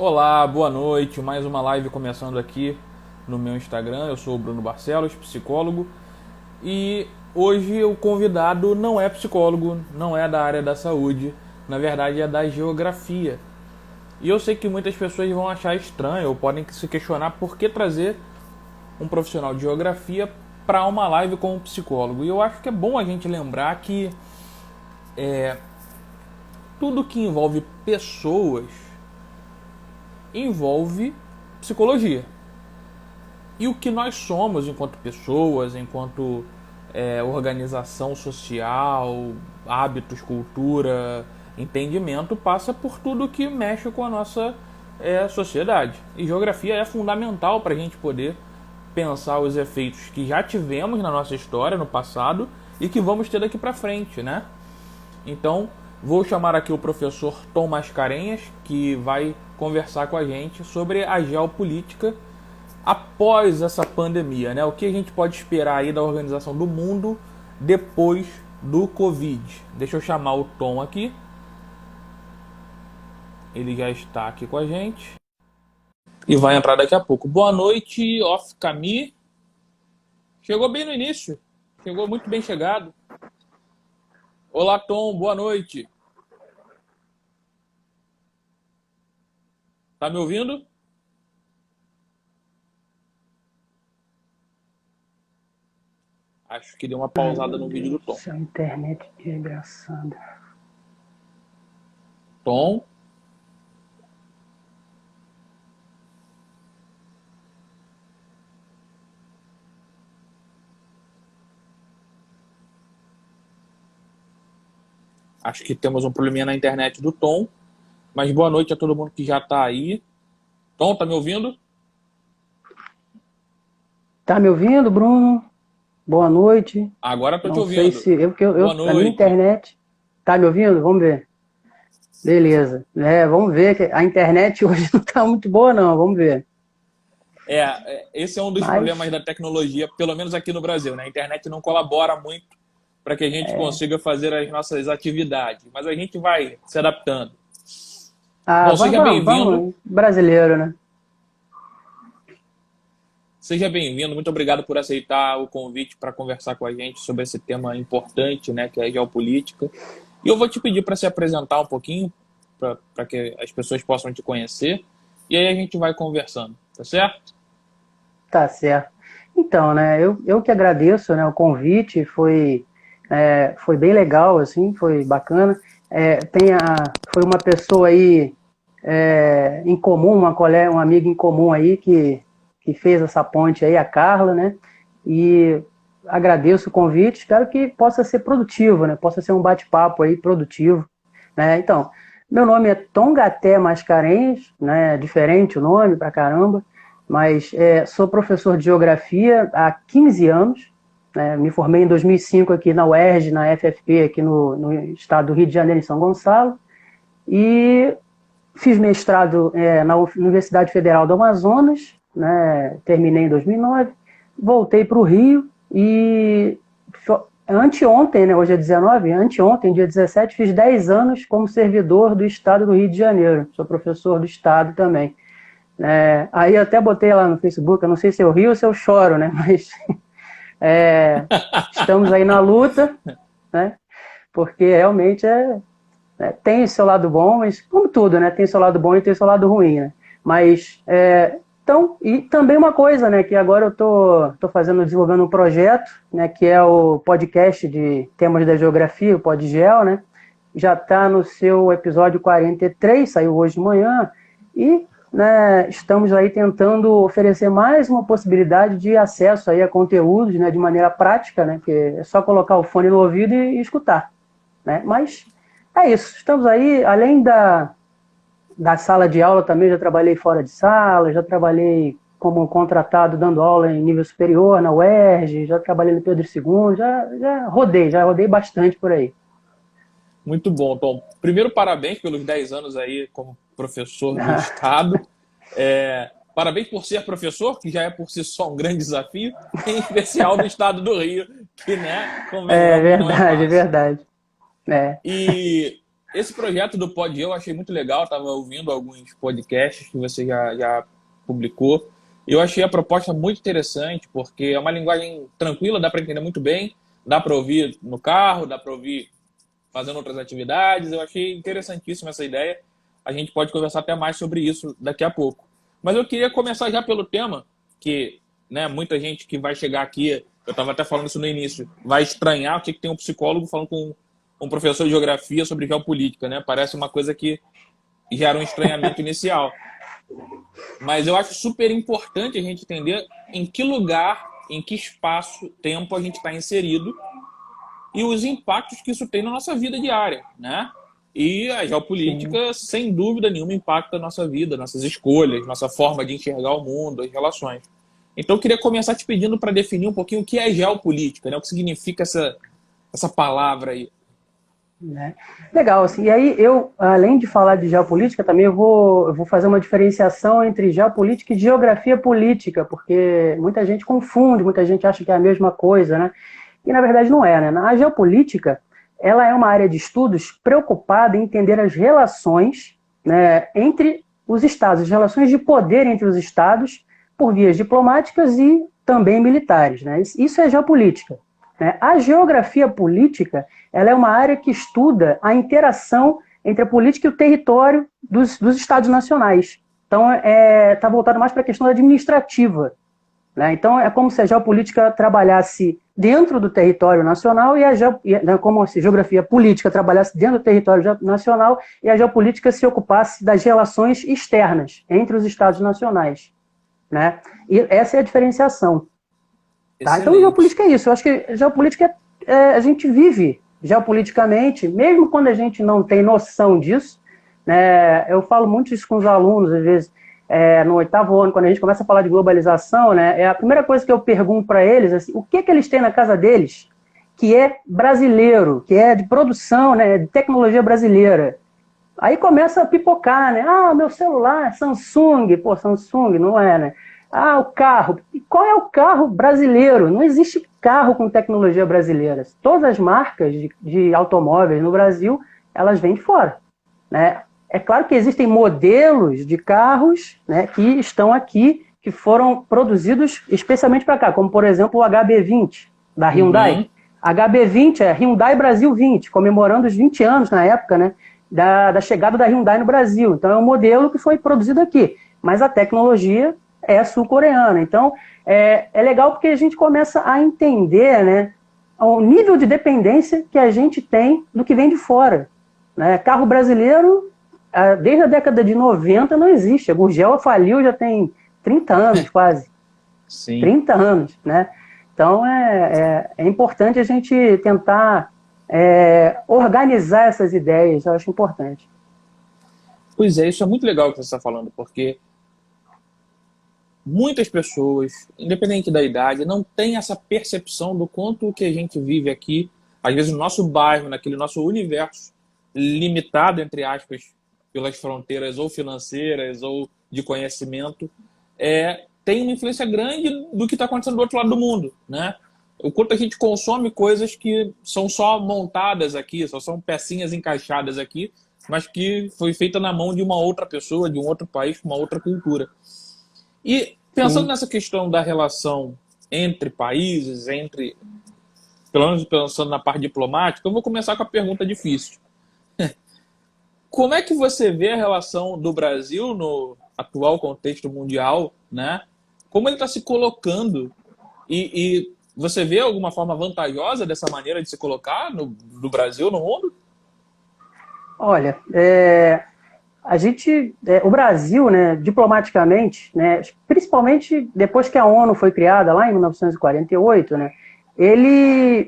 Olá, boa noite. Mais uma live começando aqui no meu Instagram. Eu sou o Bruno Barcelos, psicólogo, e hoje o convidado não é psicólogo, não é da área da saúde, na verdade é da geografia. E eu sei que muitas pessoas vão achar estranho ou podem se questionar por que trazer um profissional de geografia para uma live com um psicólogo. E eu acho que é bom a gente lembrar que tudo que envolve pessoas envolve psicologia. E o que nós somos enquanto pessoas, enquanto organização social, hábitos, cultura, entendimento, passa por tudo que mexe com a nossa sociedade. E geografia é fundamental para a gente poder pensar os efeitos que já tivemos na nossa história, no passado, e que vamos ter daqui para frente, né? Então, vou chamar aqui o professor Tom Mascarenhas, que vai conversar com a gente sobre a geopolítica após essa pandemia, né? O que a gente pode esperar aí da organização do mundo depois do Covid. Deixa eu chamar o Tom aqui. Ele já está aqui com a gente e vai entrar daqui a pouco. Boa noite, Off Cami. Chegou bem no início. Chegou muito bem chegado. Olá, Tom. Boa noite. Tá me ouvindo? Acho que deu uma Ai, pausada meu no vídeo do Deus do Tom. céu, internet desgraçada. Tom, acho que temos um probleminha na internet do Tom. Mas boa noite a todo mundo que já está aí. Tom, tá me ouvindo? Tá me ouvindo, Bruno? Boa noite. Agora estou te Não sei ouvindo. se Boa a minha noite. internet tá me ouvindo? Vamos ver. Beleza. Vamos ver que a internet hoje não tá muito boa não, vamos ver. Esse é um dos problemas Mas da tecnologia, pelo menos aqui no Brasil, né? A internet não colabora muito para que a gente consiga fazer as nossas atividades, mas a gente vai se adaptando. Bom, seja bem-vindo. vamos, brasileiro, né? Seja bem-vindo. Muito obrigado por aceitar o convite para conversar com a gente sobre esse tema importante, né, que é a geopolítica. E eu vou te pedir para se apresentar um pouquinho, para que as pessoas possam te conhecer. E aí a gente vai conversando, tá certo? Tá certo. Então, né, eu que agradeço, né, o convite, foi bem legal, assim, foi bacana. Foi uma pessoa aí em comum, uma colega, um amigo em comum aí que fez essa ponte aí, a Carla, né, e agradeço o convite, espero que possa ser produtivo, né, possa ser um bate-papo aí produtivo, né, então, meu nome é Tongaté Mascarenhas, né, diferente o nome pra caramba, mas sou professor de geografia há 15 anos, né? Me formei em 2005 aqui na UERJ, na FFP, aqui no estado do Rio de Janeiro, em São Gonçalo, e fiz mestrado na Universidade Federal do Amazonas, né? Terminei em 2009, voltei para o Rio e anteontem, né? Hoje é 19, anteontem, dia 17, fiz 10 anos como servidor do estado do Rio de Janeiro, sou professor do estado também. Aí eu até botei lá no Facebook, eu não sei se eu rio ou se eu choro, né? Mas é, estamos aí na luta, né? Porque realmente tem seu lado bom, mas como tudo, né? Tem seu lado bom e tem seu lado ruim, né? Mas então, e também uma coisa, né? Que agora eu tô desenvolvendo um projeto, né? Que é o podcast de temas da geografia, o Podgel, né? Já está no seu episódio 43, saiu hoje de manhã, e né, estamos aí tentando oferecer mais uma possibilidade de acesso aí a conteúdos, né, de maneira prática, né, porque é só colocar o fone no ouvido e escutar, né? Mas é isso, estamos aí, além da sala de aula também, já trabalhei fora de sala, já trabalhei como contratado dando aula em nível superior na UERJ, já trabalhei no Pedro II, já rodei bastante por aí. Muito bom, Tom. Primeiro, parabéns pelos 10 anos aí como professor do Estado. Parabéns por ser professor, que já é por si só um grande desafio, em especial do Estado do Rio, que, né, É convenhamos, não é verdade, é fácil. verdade. É. E esse projeto do Pod eu achei muito legal, estava ouvindo alguns podcasts que você já publicou. Eu achei a proposta muito interessante, porque é uma linguagem tranquila, dá para entender muito bem, dá para ouvir no carro, dá para ouvir fazendo outras atividades. Eu achei interessantíssima essa ideia. A gente pode conversar até mais sobre isso daqui a pouco. Mas eu queria começar já pelo tema, que, né, muita gente que vai chegar aqui, eu estava até falando isso no início, vai estranhar o que tem um psicólogo falando com um professor de geografia sobre geopolítica, né? Parece uma coisa que gera um estranhamento inicial. Mas eu acho super importante a gente entender em que lugar, em que espaço, tempo a gente está inserido e os impactos que isso tem na nossa vida diária, né? E a geopolítica, Sim. sem dúvida nenhuma, impacta a nossa vida, nossas escolhas, nossa forma de enxergar o mundo, as relações. Então, eu queria começar te pedindo para definir um pouquinho o que é geopolítica, né? O que significa essa palavra aí. Né? Legal, assim, e aí eu, além de falar de geopolítica, também eu vou fazer uma diferenciação entre geopolítica e geografia política, porque muita gente confunde, muita gente acha que é a mesma coisa, né? E na verdade não é, né? A geopolítica, ela é uma área de estudos preocupada em entender as relações, né, entre os estados, as relações de poder entre os estados por vias diplomáticas e também militares, né? Isso é geopolítica. Né? A geografia política, ela é uma área que estuda a interação entre a política e o território dos estados nacionais. Então, está voltado mais para a questão administrativa. Né? Então, é como se a geopolítica trabalhasse dentro do território nacional como se a geografia política trabalhasse dentro do território nacional e a geopolítica se ocupasse das relações externas entre os estados nacionais. Né? E essa é a diferenciação. Tá? Então, Excelente. geopolítica é isso. Eu acho que geopolítica a gente vive geopoliticamente, mesmo quando a gente não tem noção disso. Né? Eu falo muito isso com os alunos, às vezes, no 8º ano, quando a gente começa a falar de globalização, né, a primeira coisa que eu pergunto para eles, assim, o que eles têm na casa deles que é brasileiro, que é de produção, né, de tecnologia brasileira. Aí começa a pipocar, né? Ah, meu celular, Samsung. Pô, Samsung, não é, né? Ah, o carro. E qual é o carro brasileiro? Não existe carro com tecnologia brasileira. Todas as marcas de automóveis no Brasil, elas vêm de fora. Né? É claro que existem modelos de carros, né, que estão aqui, que foram produzidos especialmente para cá, como, por exemplo, o HB20 da Hyundai. Uhum. HB20 é Hyundai Brasil 20, comemorando os 20 anos na época, né, da chegada da Hyundai no Brasil. Então, é um modelo que foi produzido aqui, mas a tecnologia é sul-coreana. Então, é legal porque a gente começa a entender, né, o nível de dependência que a gente tem do que vem de fora. Né? Carro brasileiro, desde a década de 90, não existe. A Gurgel faliu já tem 30 anos, quase. Sim. 30 anos, né? Então, é importante a gente tentar organizar essas ideias, eu acho importante. Pois é, isso é muito legal o que você está falando, porque muitas pessoas, independente da idade, não têm essa percepção do quanto que a gente vive aqui, às vezes no nosso bairro, naquele nosso universo limitado, entre aspas, pelas fronteiras ou financeiras ou de conhecimento, tem uma influência grande do que está acontecendo do outro lado do mundo, né? O quanto a gente consome coisas que são só montadas aqui, só são pecinhas encaixadas aqui, mas que foi feita na mão de uma outra pessoa, de um outro país, com uma outra cultura. E pensando Sim. nessa questão da relação entre países, pelo menos pensando na parte diplomática, eu vou começar com a pergunta difícil. Como é que você vê a relação do Brasil no atual contexto mundial, né? Como ele está se colocando e você vê alguma forma vantajosa dessa maneira de se colocar do Brasil no mundo? Olha, o Brasil, né, diplomaticamente, né, principalmente depois que a ONU foi criada lá em 1948, né, ele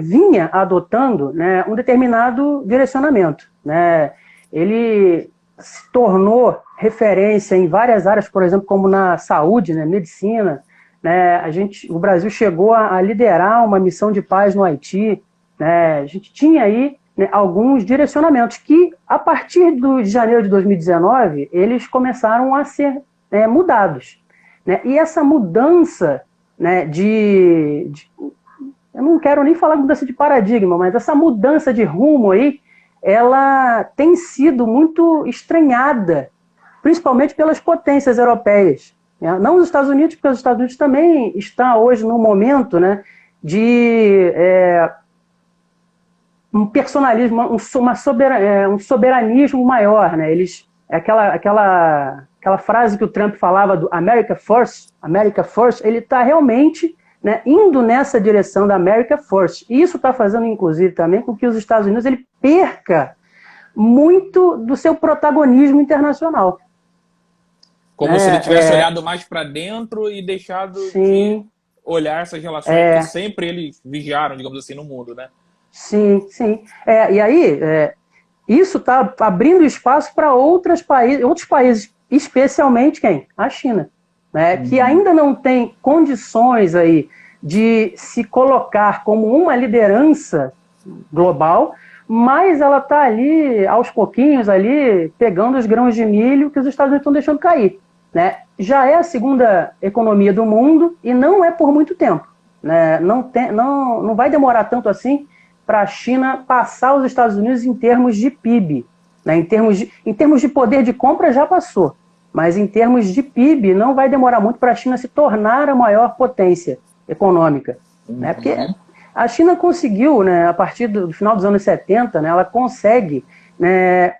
vinha adotando, né, um determinado direcionamento, né? Ele se tornou referência em várias áreas, por exemplo, como na saúde, né, medicina, né? O Brasil chegou a liderar uma missão de paz no Haiti, né? A gente tinha aí, né, alguns direcionamentos que, a partir de janeiro de 2019, eles começaram a ser mudados. Né? E essa mudança, né, eu não quero nem falar mudança de paradigma, mas essa mudança de rumo aí, ela tem sido muito estranhada, principalmente pelas potências europeias. Né? Não os Estados Unidos, porque os Estados Unidos também está hoje num momento, né, de um personalismo, um soberanismo maior. Né? Aquela frase que o Trump falava do America First, ele está realmente, né, indo nessa direção da America First. E isso está fazendo, inclusive, também com que os Estados Unidos ele perca muito do seu protagonismo internacional. Como se ele tivesse olhado mais para dentro e deixado de olhar essas relações que sempre eles vigiaram, digamos assim, no mundo, né? Sim, sim. E aí, isso está abrindo espaço para outros países, especialmente quem? A China, né? Que ainda não tem condições aí de se colocar como uma liderança global, mas ela está ali, aos pouquinhos, ali, pegando os grãos de milho que os Estados Unidos estão deixando cair. Né? Já é a segunda economia do mundo e não é por muito tempo. Né? Não vai demorar tanto assim para a China passar os Estados Unidos em termos de PIB. Né? Em termos de poder de compra já passou, mas em termos de PIB não vai demorar muito para a China se tornar a maior potência econômica. Né? Porque a China conseguiu, né, a partir do final dos anos 70, né, ela consegue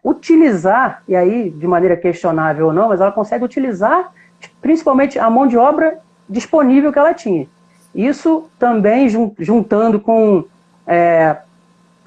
utilizar, e aí de maneira questionável ou não, mas ela consegue utilizar principalmente a mão de obra disponível que ela tinha. Isso também juntando com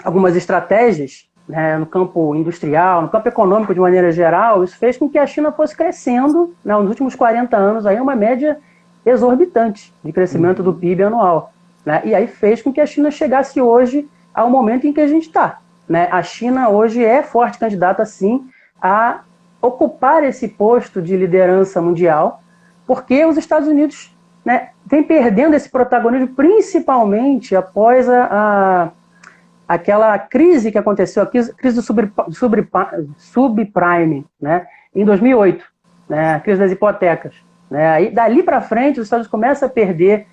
algumas estratégias, né, no campo industrial, no campo econômico de maneira geral, isso fez com que a China fosse crescendo, né, nos últimos 40 anos, aí uma média exorbitante de crescimento do PIB anual. Né, e aí fez com que a China chegasse hoje ao momento em que a gente está. Né? A China hoje é forte candidata, sim, a ocupar esse posto de liderança mundial, porque os Estados Unidos, né, vem perdendo esse protagonismo, principalmente após aquela crise que aconteceu, a crise do subprime, né, em 2008, né, a crise das hipotecas. Né? Aí, dali para frente, os Estados Unidos começam a perder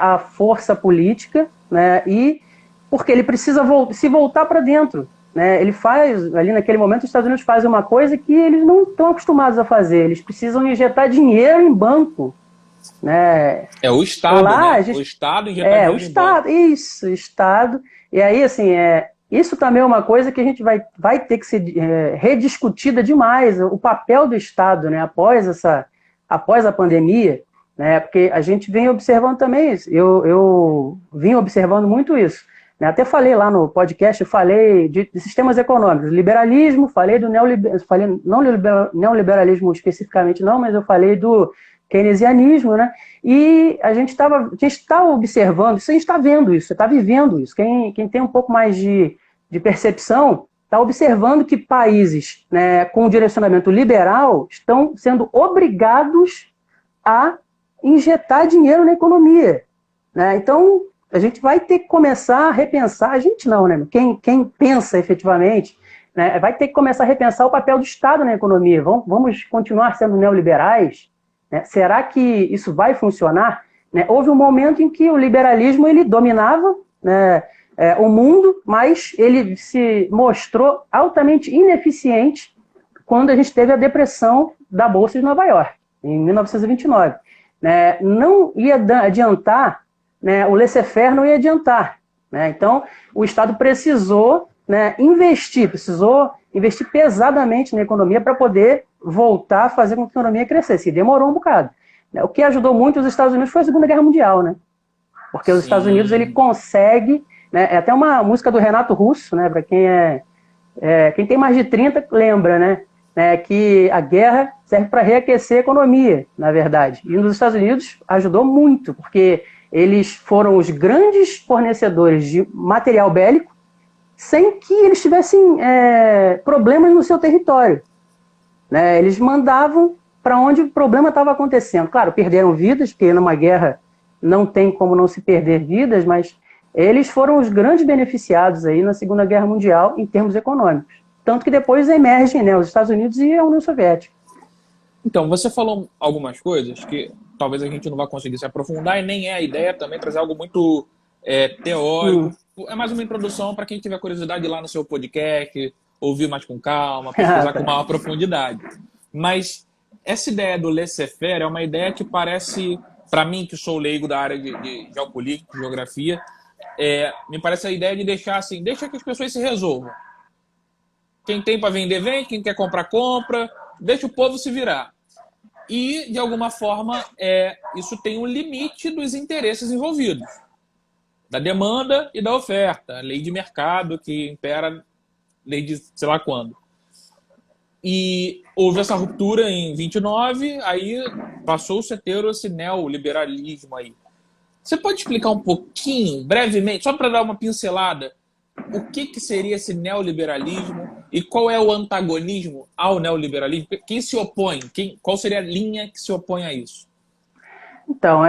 a força política, né, e porque ele precisa se voltar para dentro. Né? Ele faz, ali naquele momento, os Estados Unidos fazem uma coisa que eles não estão acostumados a fazer. Eles precisam injetar dinheiro em banco. Né? É o Estado, né? O Estado injetar dinheiro o Estado, em banco. Isso, o Estado. E aí, assim, isso também é uma coisa que a gente vai ter que ser rediscutida demais, o papel do Estado, né? Após a pandemia, né? Porque a gente vem observando também isso. Eu vim observando muito isso. Até falei lá no podcast, falei de sistemas econômicos, liberalismo, falei do neoliberalismo especificamente não, mas eu falei do keynesianismo, né? E a gente está observando isso, a gente está vendo isso, está vivendo isso. Quem tem um pouco mais de percepção está observando que países, né, com direcionamento liberal estão sendo obrigados a injetar dinheiro na economia. Né? Então, a gente vai ter que começar a repensar, a gente não, né? Quem pensa efetivamente, né, vai ter que começar a repensar o papel do Estado na economia. Vamos continuar sendo neoliberais? Né? Será que isso vai funcionar? Né? Houve um momento em que o liberalismo ele dominava, né, o mundo, mas ele se mostrou altamente ineficiente quando a gente teve a depressão da Bolsa de Nova York, em 1929. Né? Não ia adiantar, né, o laissez-faire não ia adiantar. Né? Então, o Estado precisou, né, investir pesadamente na economia para poder voltar a fazer com que a economia crescesse. E demorou um bocado. O que ajudou muito os Estados Unidos foi a Segunda Guerra Mundial, né? Porque os Estados Unidos ele consegue, né, é até uma música do Renato Russo, né, para quem tem mais de 30 lembra, né, que a guerra serve para reaquecer a economia, na verdade. E nos Estados Unidos ajudou muito, porque eles foram os grandes fornecedores de material bélico sem que eles tivessem problemas no seu território. Né? Eles mandavam para onde o problema estava acontecendo. Claro, perderam vidas, porque numa guerra não tem como não se perder vidas, mas eles foram os grandes beneficiados aí na Segunda Guerra Mundial em termos econômicos. Tanto que depois emergem, né, os Estados Unidos e a União Soviética. Então, você falou algumas coisas que talvez a gente não vá conseguir se aprofundar e nem é a ideia também trazer algo muito teórico. é mais uma introdução para quem tiver curiosidade de ir lá no seu podcast, ouvir mais com calma, pesquisar com maior profundidade. Mas essa ideia do laissez-faire é uma ideia que parece, para mim, que sou leigo da área de geopolítica, geografia, me parece a ideia de deixar assim, deixa que as pessoas se resolvam. Quem tem para vender, vende. Quem quer comprar, compra. Deixa o povo se virar. E, de alguma forma, isso tem um limite dos interesses envolvidos. Da demanda e da oferta. Lei de mercado que impera, lei de sei lá quando. E houve essa ruptura em 29, aí passou-se a ter esse neoliberalismo aí. Você pode explicar um pouquinho, brevemente, só para dar uma pincelada, o que seria esse neoliberalismo e qual é o antagonismo ao neoliberalismo? Quem se opõe? Qual seria a linha que se opõe a isso? Então,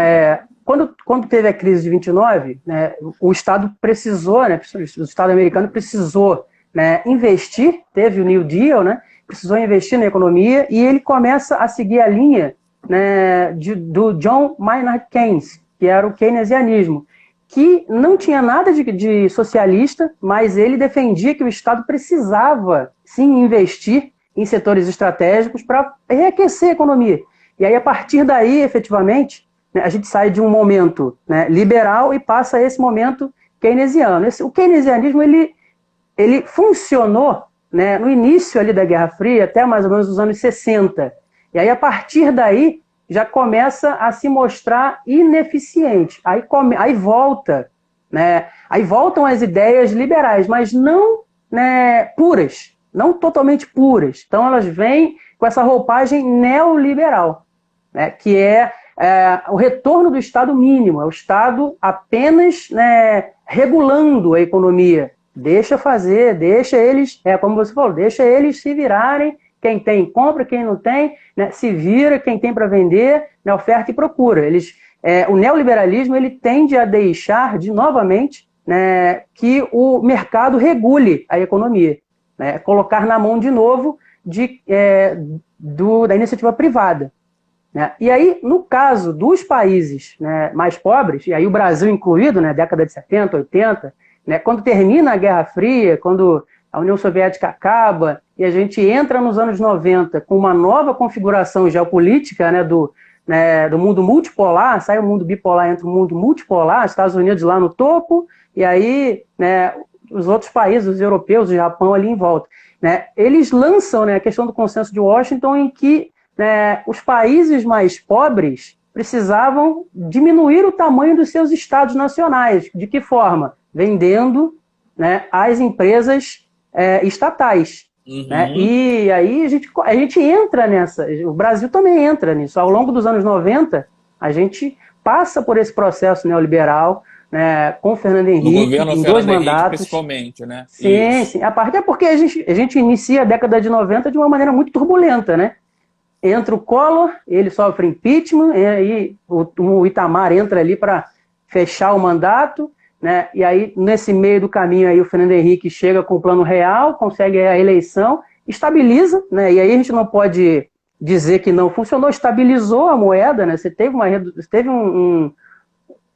quando teve a crise de 29, né, o Estado precisou, né, o Estado americano precisou, né, investir, teve o New Deal, né, precisou investir na economia e ele começa a seguir a linha, né, do John Maynard Keynes, que era o keynesianismo, que não tinha nada de socialista, mas ele defendia que o Estado precisava, sim, investir em setores estratégicos para enriquecer a economia. E aí, a partir daí, efetivamente, né, a gente sai de um momento, né, liberal e passa a esse momento keynesiano. O keynesianismo ele funcionou, né, no início ali da Guerra Fria, até mais ou menos os anos 60. E aí, a partir daí, já começa a se mostrar ineficiente. Aí volta, né? Aí voltam as ideias liberais, mas não, né, puras, não totalmente puras. Então elas vêm com essa roupagem neoliberal, né, que é o retorno do Estado mínimo, é o Estado apenas, né, regulando a economia. Deixa fazer, deixa eles, como você falou, deixa eles se virarem. Quem tem, compra, quem não tem, né, se vira, quem tem para vender, né, oferta e procura. O neoliberalismo ele tende a deixar, novamente, né, que o mercado regule a economia, né, colocar na mão de novo da iniciativa privada. Né? E aí, no caso dos países, né, mais pobres, e aí o Brasil incluído, né, década de 70, 80, né, quando termina a Guerra Fria, quando a União Soviética acaba e a gente entra nos anos 90 com uma nova configuração geopolítica, né, do mundo multipolar, sai o mundo bipolar, entra o mundo multipolar, Estados Unidos lá no topo, e aí, né, os outros países, os europeus, o Japão ali em volta. Né, eles lançam, né, a questão do consenso de Washington em que, né, os países mais pobres precisavam diminuir o tamanho dos seus estados nacionais. De que forma? Vendendo, né, as empresas estatais. Uhum. Né? E aí a gente entra nessa, o Brasil também entra nisso. Ao longo dos anos 90, a gente passa por esse processo neoliberal, né, com Fernando Henrique, em dois mandatos. Principalmente, né? Sim, sim. Até porque a gente inicia a década de 90 de uma maneira muito turbulenta, né? Entra o Collor, ele sofre impeachment, e aí o Itamar entra ali para fechar o mandato, né? E aí, nesse meio do caminho, aí, o Fernando Henrique chega com o Plano Real, consegue a eleição, estabiliza, né? E aí a gente não pode dizer que não funcionou, estabilizou a moeda, né? Você teve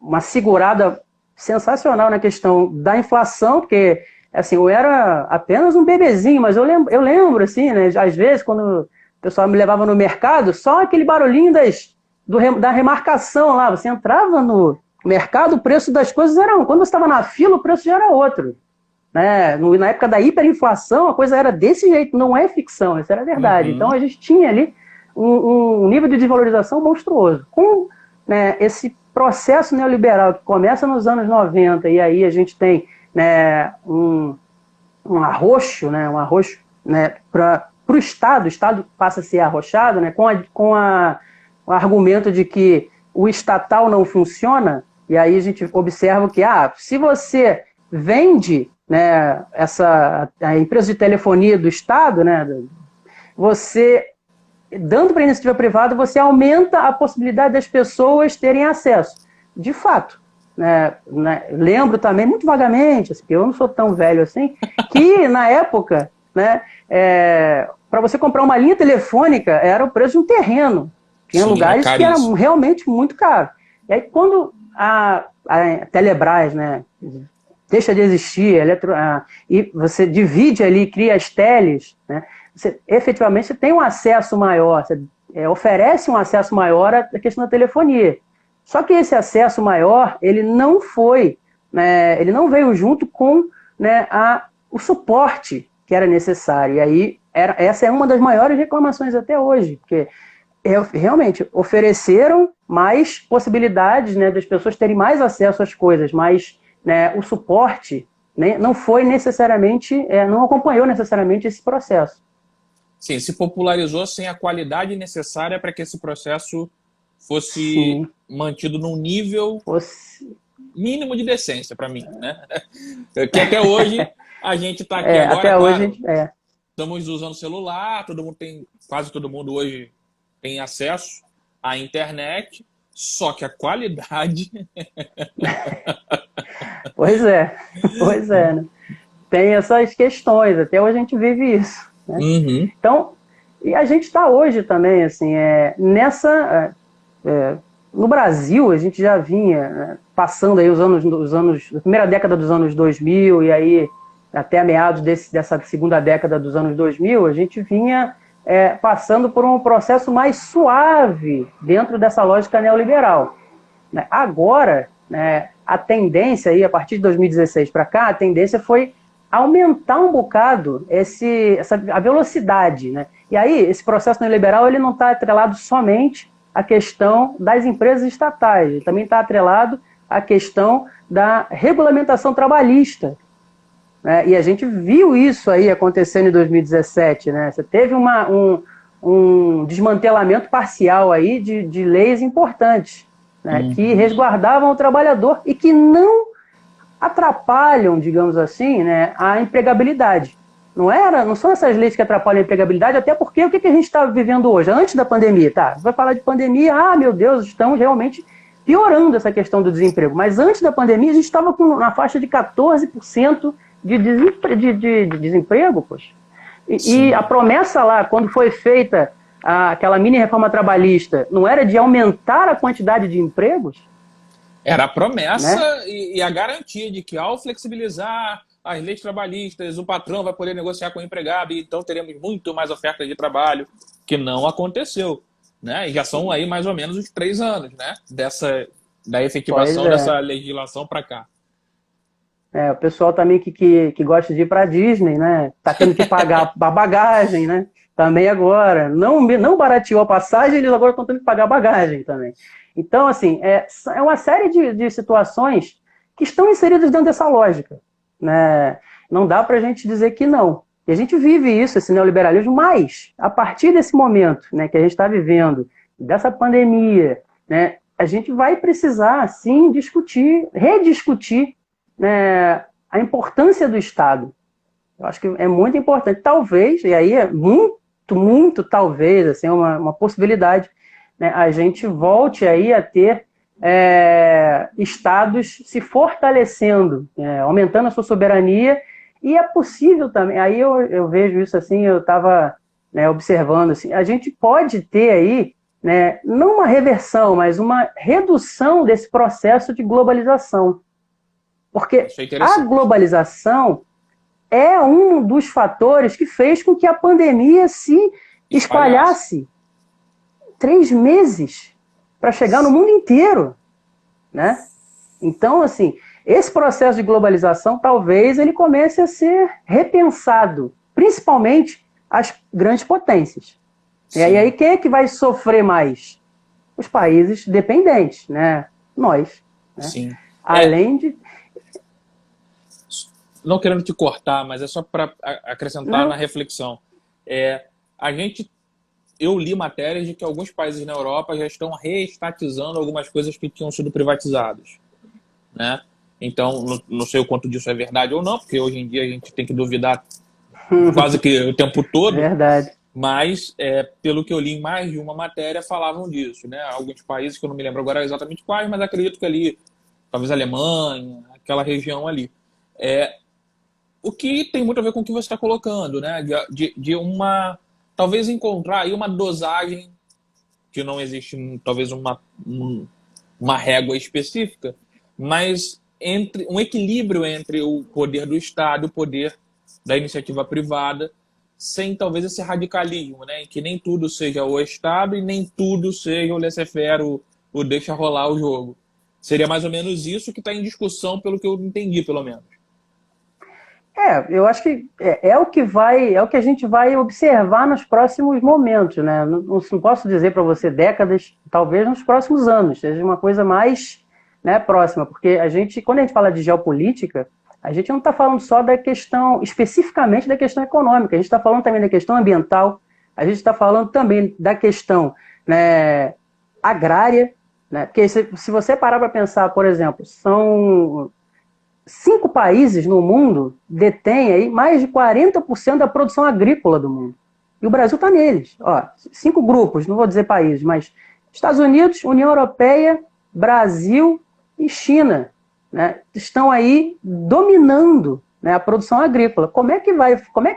uma segurada sensacional na questão da inflação, porque assim, eu era apenas um bebezinho, mas eu lembro assim, né? Às vezes, quando o pessoal me levava no mercado, só aquele barulhinho da remarcação lá, você entrava no mercado, o preço das coisas era um. Quando você estava na fila, o preço já era outro. Né? Na época da hiperinflação, a coisa era desse jeito, não é ficção, isso era verdade. Uhum. Então a gente tinha ali um nível de desvalorização monstruoso. Com, né, esse processo neoliberal que começa nos anos 90, e aí a gente tem, né, um arroxo, né, para o Estado passa a ser arrochado, né, com o argumento de que o estatal não funciona. E aí a gente observa que, se você vende, né, a empresa de telefonia do Estado, né, você, dando para a iniciativa privada, você aumenta a possibilidade das pessoas terem acesso. De fato, né, lembro também, muito vagamente, porque eu não sou tão velho assim, que na época, né, para você comprar uma linha telefônica era o preço de um terreno. Tinha lugares que eram realmente muito caros. E aí, quando a Telebrás, né, deixa de existir, e você divide ali, cria as teles, né? Você efetivamente tem um acesso maior, você oferece um acesso maior à questão da telefonia. Só que esse acesso maior, ele não foi, né, ele não veio junto com, né, o suporte que era necessário. E aí, essa é uma das maiores reclamações até hoje, porque realmente ofereceram mais possibilidades, né, das pessoas terem mais acesso às coisas, mas, né, o suporte, né, não foi necessariamente, não acompanhou necessariamente esse processo. Sim, se popularizou sem a qualidade necessária para que esse processo fosse Sim. mantido num nível mínimo de decência para mim, né? Que até hoje a gente está aqui agora, até claro, hoje, estamos usando celular, quase todo mundo hoje tem acesso à internet, só que a qualidade... Pois é, pois é, né? Tem essas questões, até hoje a gente vive isso, né? Uhum. Então, e a gente está hoje também, assim, no Brasil a gente já vinha, né, passando aí a primeira década dos anos 2000 e aí até meados dessa segunda década dos anos 2000, a gente vinha passando por um processo mais suave dentro dessa lógica neoliberal, né? Agora, né, a tendência aí, a partir de 2016 para cá, a tendência foi aumentar um bocado a velocidade, né? E aí, esse processo neoliberal ele não está atrelado somente à questão das empresas estatais, ele também está atrelado à questão da regulamentação trabalhista, né? E a gente viu isso aí acontecendo em 2017, né? Você teve um desmantelamento parcial aí de leis importantes, né? Que resguardavam o trabalhador e que não atrapalham, digamos assim, né, a empregabilidade. Não são essas leis que atrapalham a empregabilidade, até porque o que a gente está vivendo hoje? Antes da pandemia, tá? Vai falar de pandemia, meu Deus, estamos realmente piorando essa questão do desemprego. Mas antes da pandemia, a gente estava na faixa de 14% de desemprego, poxa. E a promessa lá, quando foi feita aquela mini reforma trabalhista, não era de aumentar a quantidade de empregos? Era a promessa, né? e a garantia de que ao flexibilizar as leis trabalhistas, o patrão vai poder negociar com o empregado e então teremos muito mais oferta de trabalho, que não aconteceu, né? E já são aí mais ou menos os 3 anos, né? Da efetivação dessa legislação para cá. O pessoal também que gosta de ir para Disney, né? Tá tendo que pagar a bagagem, né? Também agora. Não barateou a passagem, eles agora estão tendo que pagar a bagagem também. Então, assim, é uma série de situações que estão inseridas dentro dessa lógica, né? Não dá para a gente dizer que não. E a gente vive isso, esse neoliberalismo, mas a partir desse momento, né, que a gente está vivendo, dessa pandemia, né, a gente vai precisar, sim, rediscutir, né, a importância do Estado. Eu acho que é muito importante. Talvez, e aí é muito talvez, assim, uma possibilidade, né, a gente volte aí a ter estados se fortalecendo, aumentando a sua soberania, e é possível também, aí eu vejo isso assim, eu estava, né, observando, assim, a gente pode ter aí, né, não uma reversão, mas uma redução desse processo de globalização. Porque a globalização é um dos fatores que fez com que a pandemia se espalhasse 3 meses para chegar no mundo inteiro, né? Então, assim, esse processo de globalização talvez ele comece a ser repensado, principalmente as grandes potências. Sim. E aí quem é que vai sofrer mais? Os países dependentes, né? Nós. Né? Sim. Além de... Não querendo te cortar, mas é só para acrescentar na reflexão. Eu li matérias de que alguns países na Europa já estão reestatizando algumas coisas que tinham sido privatizadas, né? Então, não sei o quanto disso é verdade ou não, porque hoje em dia a gente tem que duvidar quase que o tempo todo. Verdade. Mas, pelo que eu li em mais de uma matéria, falavam disso, né? Alguns países, que eu não me lembro agora exatamente quais, mas acredito que ali, talvez a Alemanha, aquela região ali. O que tem muito a ver com o que você está colocando, né? Talvez encontrar aí uma dosagem, que não existe talvez uma régua específica, mas um equilíbrio entre o poder do Estado e o poder da iniciativa privada, sem talvez esse radicalismo, né? Em que nem tudo seja o Estado e nem tudo seja o laissez-faire, o deixa rolar o jogo. Seria mais ou menos isso que está em discussão, pelo que eu entendi, pelo menos. Eu acho que é o que a gente vai observar nos próximos momentos, né? Não posso dizer para você décadas, talvez nos próximos anos, seja uma coisa mais, né, próxima, porque quando a gente fala de geopolítica, a gente não está falando só da questão, especificamente da questão econômica, a gente está falando também da questão ambiental, a gente está falando também da questão, né, agrária, né? Porque se você parar para pensar, por exemplo, são 5 países no mundo detêm aí mais de 40% da produção agrícola do mundo. E o Brasil está neles. 5 grupos, não vou dizer países, mas Estados Unidos, União Europeia, Brasil e China, né, estão aí dominando, né, a produção agrícola. Como é que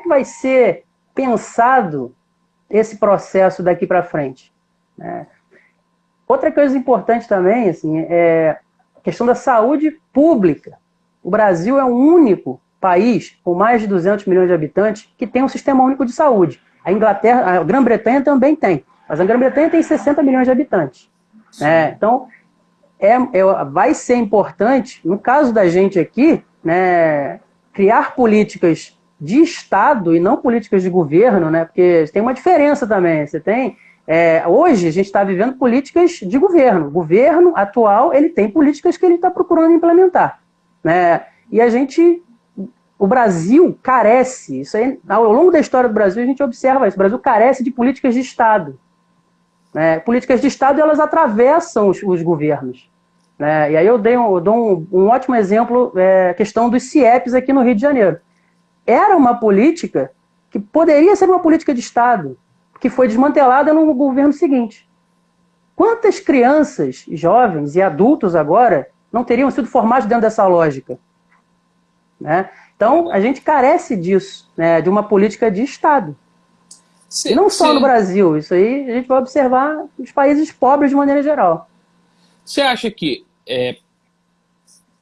vai ser pensado esse processo daqui para frente? Outra coisa importante também, assim, é a questão da saúde pública. O Brasil é o único país com mais de 200 milhões de habitantes que tem um sistema único de saúde. A Grã-Bretanha também tem, mas a Grã-Bretanha tem 60 milhões de habitantes. Então, vai ser importante, no caso da gente aqui, né, criar políticas de Estado e não políticas de governo, né, porque tem uma diferença também. Hoje a gente está vivendo políticas de governo. O governo atual ele tem políticas que ele está procurando implementar, né? E o Brasil carece, isso aí, ao longo da história do Brasil a gente observa isso, o Brasil carece de políticas de Estado. Políticas de Estado elas atravessam os governos. E aí eu dou um ótimo exemplo, a questão dos CIEPs aqui no Rio de Janeiro. Era uma política que poderia ser uma política de Estado, que foi desmantelada no governo seguinte. Quantas crianças, jovens e adultos agora não teriam sido formados dentro dessa lógica? Então, a gente carece disso, né, de uma política de Estado. E não só no Brasil, isso aí a gente vai observar nos países pobres de maneira geral. Você acha que...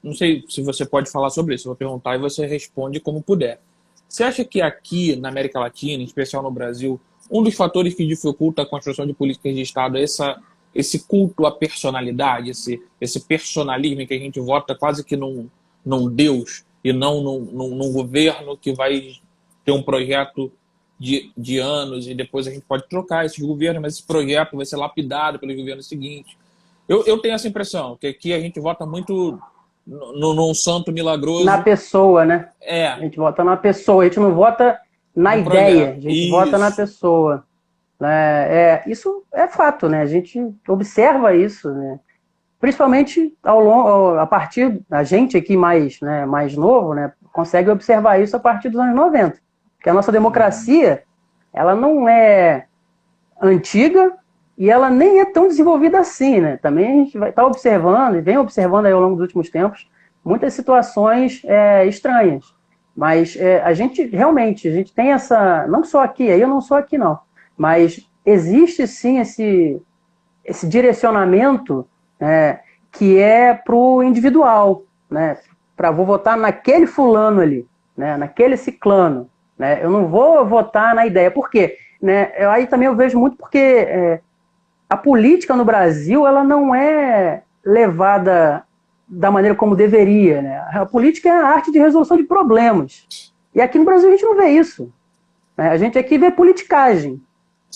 não sei se você pode falar sobre isso, eu vou perguntar e você responde como puder. Você acha que aqui na América Latina, em especial no Brasil, um dos fatores que dificulta a construção de políticas de Estado é esse culto à personalidade, esse personalismo em que a gente vota quase que num Deus e não num governo que vai ter um projeto de anos e depois a gente pode trocar esses governos, mas esse projeto vai ser lapidado pelo governo seguinte. Eu tenho essa impressão, que aqui a gente vota muito num santo milagroso. Na pessoa, né? A gente vota na pessoa, a gente não vota na ideia, a gente vota na pessoa. Isso é fato, né? A gente observa isso, né? Principalmente a partir da gente aqui mais novo, né, consegue observar isso a partir dos anos 90. Porque a nossa democracia, ela não é antiga e ela nem é tão desenvolvida assim, né? Também a gente vai estar observando, e vem observando aí ao longo dos últimos tempos, muitas situações estranhas. Mas a gente tem essa, não só aqui, aí eu não sou aqui não, mas existe sim esse direcionamento, que é para o individual, né? Vou votar naquele fulano ali, né? Naquele ciclano, né? Eu não vou votar na ideia. Por quê? Aí também eu vejo muito porque a política no Brasil ela não é levada da maneira como deveria, né? A política é a arte de resolução de problemas. E aqui no Brasil a gente não vê isso, né? A gente aqui vê politicagem,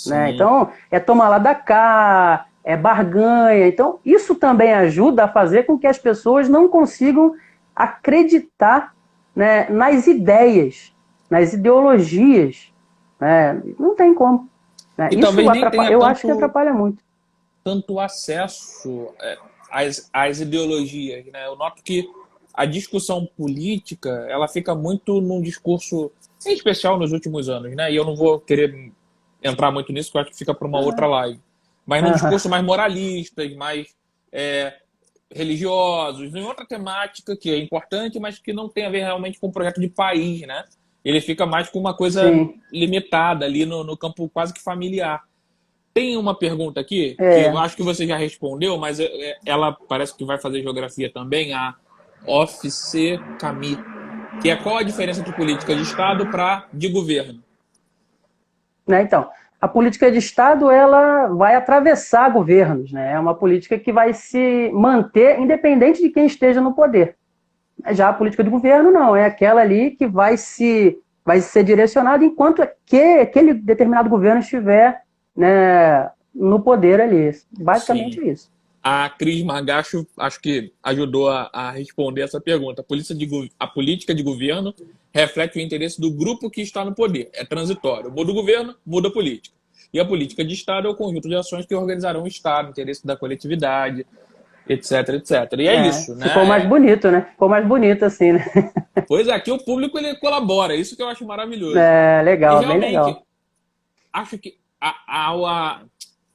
né? Então, toma lá da cá, barganha. Então, isso também ajuda a fazer com que as pessoas não consigam acreditar, né, nas ideias, nas ideologias. Né? Não tem como. Né? E talvez nem tenha eu acho que atrapalha muito. Tanto acesso às ideologias. Né? Eu noto que a discussão política ela fica muito num discurso, em especial nos últimos anos. Né? E eu não vou querer entrar muito nisso, porque eu acho que fica para uma outra live. Mas num discurso mais moralistas, mais religiosos, em outra temática que é importante, mas que não tem a ver realmente com o projeto de país, né? Ele fica mais com uma coisa limitada ali no campo quase que familiar. Tem uma pergunta aqui, que eu acho que você já respondeu, mas ela parece que vai fazer geografia também. Ofse-Cami, que é qual a diferença entre política de Estado para de governo? Né? Então, a política de Estado ela vai atravessar governos, né? É uma política que vai se manter independente de quem esteja no poder. Já a política de governo não, é aquela ali que vai ser direcionada enquanto aquele determinado governo estiver, né, no poder ali. Basicamente Sim. isso. A Cris Magacho acho que ajudou a responder essa pergunta. A política de governo reflete o interesse do grupo que está no poder. É transitório. Muda o governo, muda a política. E a política de Estado é o conjunto de ações que organizarão o Estado, interesse da coletividade, etc, etc. E é isso, Ficou mais né? bonito, né? Ficou mais bonito assim, né? Pois é, aqui o público ele colabora, isso que eu acho maravilhoso. É, E legal, bem realmente, legal. acho que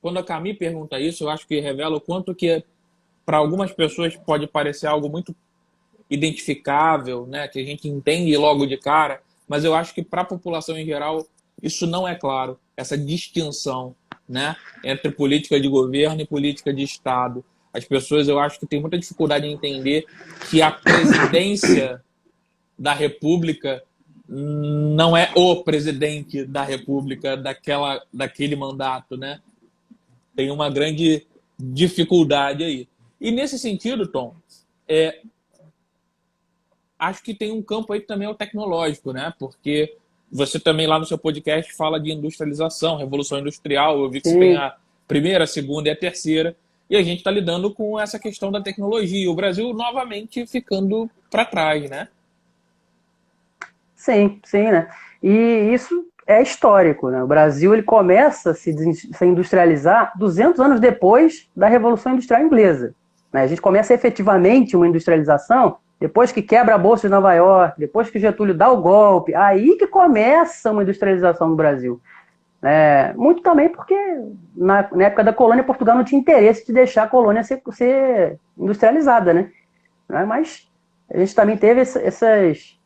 quando a Cami pergunta isso, eu acho que revela o quanto que para algumas pessoas pode parecer algo muito identificável, né, que a gente entende logo de cara, mas eu acho que para a população em geral isso não é claro, essa distinção, né, entre política de governo e política de Estado. As pessoas, eu acho que têm muita dificuldade em entender que a presidência da República não é o presidente da República daquele mandato, né? Tem uma grande dificuldade aí. E nesse sentido, Tom, acho que tem um campo aí que também é o tecnológico, né? Porque você também lá no seu podcast fala de industrialização, revolução industrial. Eu vi que você tem Sim, a primeira, a segunda e a terceira. E a gente está lidando com essa questão da tecnologia. O Brasil novamente ficando para trás, né? sim, sim, né? E isso é histórico, né? O Brasil ele começa a se industrializar 200 anos depois da Revolução Industrial Inglesa. Né? A gente começa efetivamente uma industrialização depois que quebra a Bolsa de Nova York, depois que Getúlio dá o golpe, aí que começa uma industrialização no Brasil. Muito também porque na época da colônia, Portugal não tinha interesse de deixar a colônia ser industrializada, né? Mas a gente também teve essas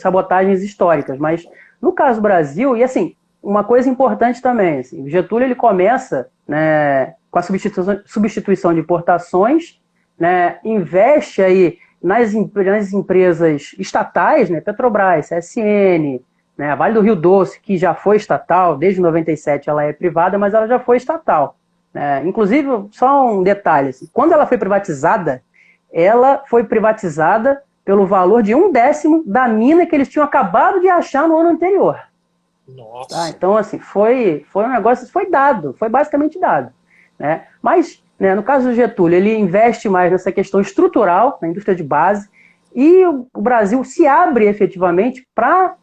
sabotagens históricas. Mas no caso do Brasil, e assim, uma coisa importante também, assim, o Getúlio ele começa, né, com a substituição de importações, né, investe aí nas empresas estatais, né, Petrobras, CSN, né, a Vale do Rio Doce, que já foi estatal, desde 97 ela é privada, mas ela já foi estatal. Inclusive, só um detalhe, assim, quando ela foi privatizada pelo valor de 1/10 da mina que eles tinham acabado de achar no ano anterior. Tá? Nossa. Então, assim, foi um negócio, foi dado, foi basicamente dado. Né? Mas, né, no caso do Getúlio, ele investe mais nessa questão estrutural, na indústria de base, e o Brasil se abre efetivamente para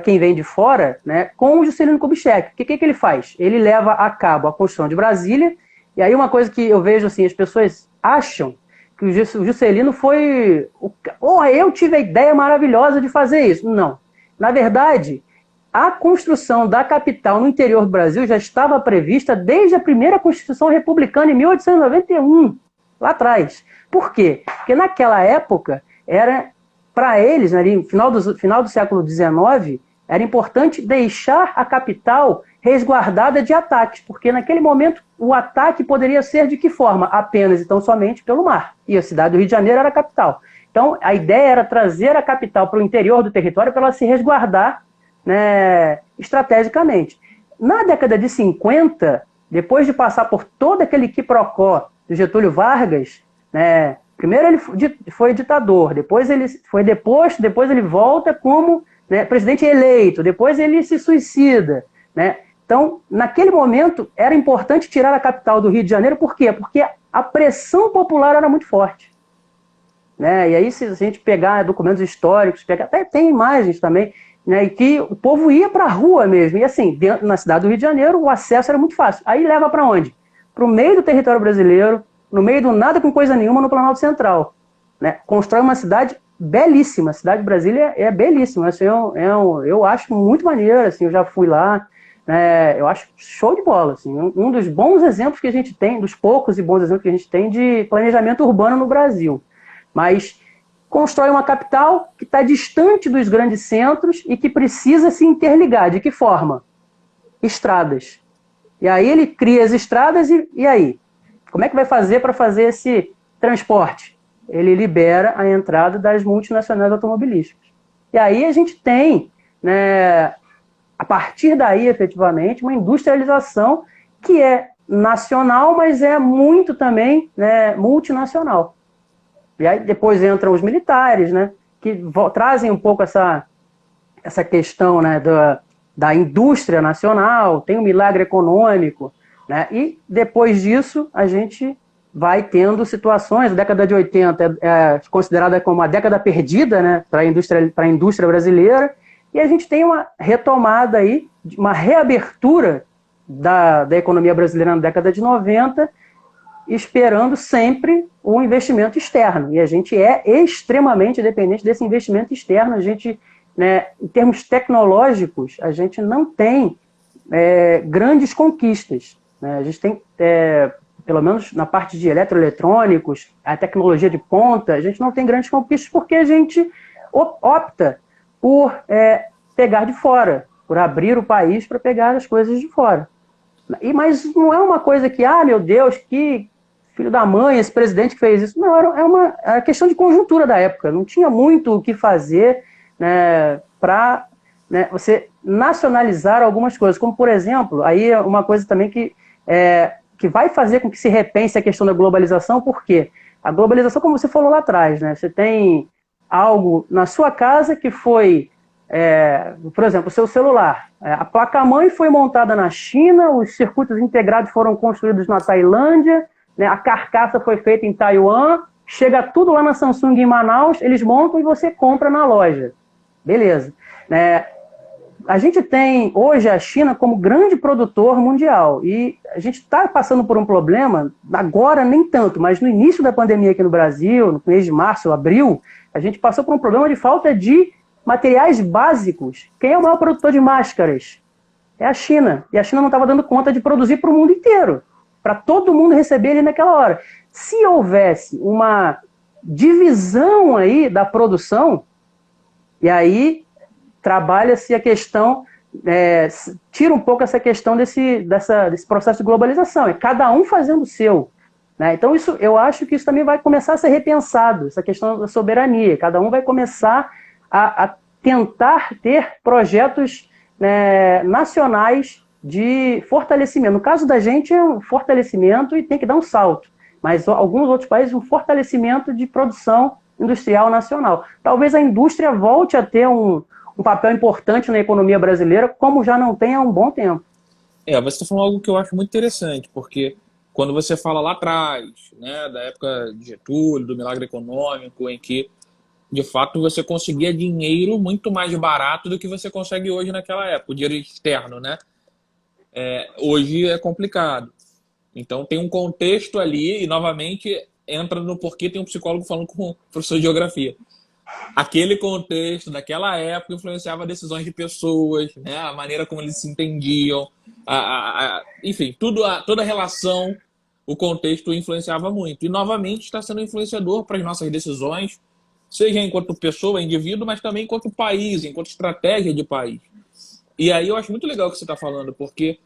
quem vem de fora, né, com o Juscelino Kubitschek. O que ele faz? Ele leva a cabo a construção de Brasília, e aí uma coisa que eu vejo, assim, as pessoas acham que o Juscelino foi... eu tive a ideia maravilhosa de fazer isso. Não. Na verdade, a construção da capital no interior do Brasil já estava prevista desde a primeira Constituição Republicana, em 1891, lá atrás. Por quê? Porque naquela época, era para eles, ali, no final do século XIX, era importante deixar a capital resguardada de ataques, porque naquele momento o ataque poderia ser de que forma? Apenas e tão somente pelo mar. E a cidade do Rio de Janeiro era a capital. Então, a ideia era trazer a capital para o interior do território para ela se resguardar, né, estrategicamente. Na década de 50, depois de passar por todo aquele quiprocó do Getúlio Vargas, né, primeiro ele foi ditador, depois ele foi deposto, depois ele volta como, né, presidente eleito, depois ele se suicida, né? Então, naquele momento, era importante tirar a capital do Rio de Janeiro, por quê? Porque a pressão popular era muito forte. Né? E aí, se a gente pegar documentos históricos, até tem imagens também, né, e que o povo ia para a rua mesmo. E assim, na cidade do Rio de Janeiro, o acesso era muito fácil. Aí leva para onde? Para o meio do território brasileiro, no meio do nada com coisa nenhuma, no Planalto Central. Né? Constrói uma cidade belíssima. A cidade de Brasília é belíssima. Assim, eu acho muito maneiro. Assim, eu já fui lá. Eu acho show de bola. Assim, um dos bons exemplos que a gente tem, dos poucos e bons exemplos que a gente tem de planejamento urbano no Brasil. Mas constrói uma capital que está distante dos grandes centros e que precisa se interligar. De que forma? Estradas. E aí ele cria as estradas e aí? Como é que vai fazer para fazer esse transporte? ele libera a entrada das multinacionais automobilísticas. E aí a gente tem, né, a partir daí, efetivamente, uma industrialização que é nacional, mas é muito também, né, multinacional. E aí depois entram os militares, né, que trazem um pouco essa questão, né, da indústria nacional, tem o milagre econômico, né, e depois disso a gente vai tendo situações. A década de 80 é considerada como uma década perdida, né, para a indústria brasileira, e a gente tem uma retomada aí, uma reabertura da economia brasileira na década de 90, esperando sempre o investimento externo. E a gente é extremamente dependente desse investimento externo. A gente, né, em termos tecnológicos, a gente não tem grandes conquistas, né? A gente tem, pelo menos na parte de eletroeletrônicos, a tecnologia de ponta, a gente não tem grandes conquistas porque a gente opta por pegar de fora, por abrir o país para pegar as coisas de fora. Mas não é uma coisa que, meu Deus, que filho da mãe, esse presidente que fez isso. Não, é uma questão de conjuntura da época. Não tinha muito o que fazer, né, para, né, você nacionalizar algumas coisas. Como, por exemplo, aí uma coisa também que vai fazer com que se repense a questão da globalização, porque a globalização, como você falou lá atrás, né, você tem algo na sua casa que foi, por exemplo, o seu celular. A placa-mãe foi montada na China, os circuitos integrados foram construídos na Tailândia, né, a carcaça foi feita em Taiwan, chega tudo lá na Samsung em Manaus, eles montam e você compra na loja. Beleza. A gente tem hoje a China como grande produtor mundial e a gente está passando por um problema, agora nem tanto, mas no início da pandemia aqui no Brasil, no mês de março, abril, a gente passou por um problema de falta de materiais básicos. Quem é o maior produtor de máscaras? É a China. E a China não estava dando conta de produzir para o mundo inteiro, para todo mundo receber ali naquela hora. Se houvesse uma divisão aí da produção, e aí trabalha-se a questão, tira um pouco essa questão desse processo de globalização, é cada um fazendo o seu, né? Então eu acho que isso também vai começar a ser repensado, essa questão da soberania, cada um vai começar a tentar ter projetos, né, nacionais de fortalecimento. No caso da gente é um fortalecimento e tem que dar um salto, mas alguns outros países um fortalecimento de produção industrial nacional. Talvez a indústria volte a ter um papel importante na economia brasileira, como já não tem há um bom tempo. Você está falando algo que eu acho muito interessante, porque quando você fala lá atrás, né, da época de Getúlio, do milagre econômico, em que, de fato, você conseguia dinheiro muito mais barato do que você consegue hoje naquela época, o dinheiro externo, né? Hoje é complicado. Então tem um contexto ali, e novamente entra no porquê tem um psicólogo falando com o professor de geografia. Aquele contexto daquela época influenciava decisões de pessoas, né? A maneira como eles se entendiam, enfim, toda a relação, o contexto influenciava muito. E novamente está sendo influenciador para as nossas decisões, seja enquanto pessoa, indivíduo, mas também enquanto país, enquanto estratégia de país. E aí eu acho muito legal o que você está falando, porque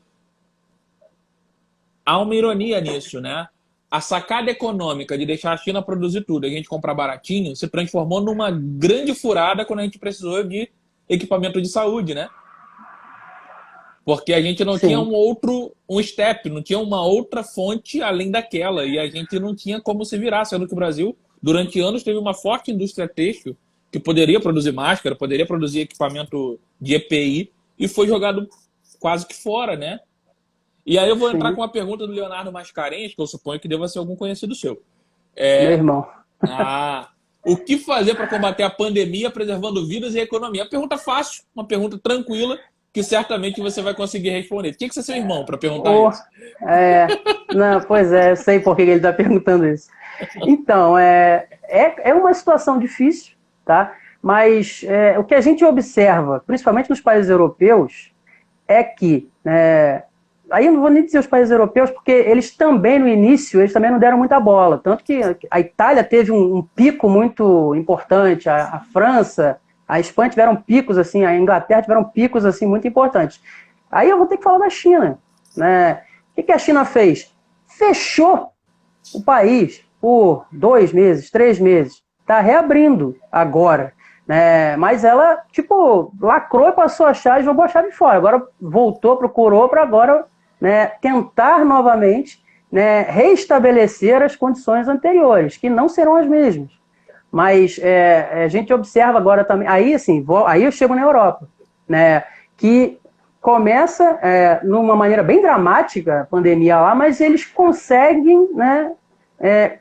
há uma ironia nisso, né? A sacada econômica de deixar a China produzir tudo e a gente comprar baratinho se transformou numa grande furada quando a gente precisou de equipamento de saúde, né? Porque a gente não tinha um step, não tinha uma outra fonte além daquela, e a gente não tinha como se virar, sendo que o Brasil, durante anos, teve uma forte indústria têxtil que poderia produzir máscara, poderia produzir equipamento de EPI, e foi jogado quase que fora, né? E aí eu vou entrar com uma pergunta do Leonardo Mascarenhas, que eu suponho que deva ser algum conhecido seu. Meu irmão. O que fazer para combater a pandemia preservando vidas e economia? Uma pergunta fácil, uma pergunta tranquila, que certamente você vai conseguir responder. Tinha que ser seu irmão para perguntar isso. Não, pois eu sei por que ele está perguntando isso. Então, é uma situação difícil, tá? Mas o que a gente observa, principalmente nos países europeus, é que... aí eu não vou nem dizer os países europeus, porque eles também, no início, eles também não deram muita bola. Tanto que a Itália teve um pico muito importante, a França, a Espanha tiveram picos, assim, a Inglaterra tiveram picos, assim, muito importantes. Aí eu vou ter que falar da China, né? O que a China fez? Fechou o país. por 2 meses, 3 meses. Está reabrindo agora. Né? Mas ela, tipo, lacrou e passou a chave, jogou a chave fora. Agora voltou, procurou para agora, né, tentar novamente, né, restabelecer as condições anteriores, que não serão as mesmas. Mas a gente observa agora também, aí assim, aí eu chego na Europa, né, que começa numa maneira bem dramática a pandemia lá, mas eles conseguem, né,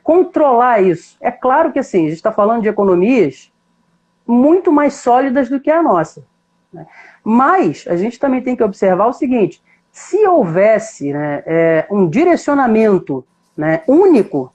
controlar isso. É claro que assim, a gente está falando de economias muito mais sólidas do que a nossa, né? Mas a gente também tem que observar o seguinte: se houvesse, né, um direcionamento, né, único,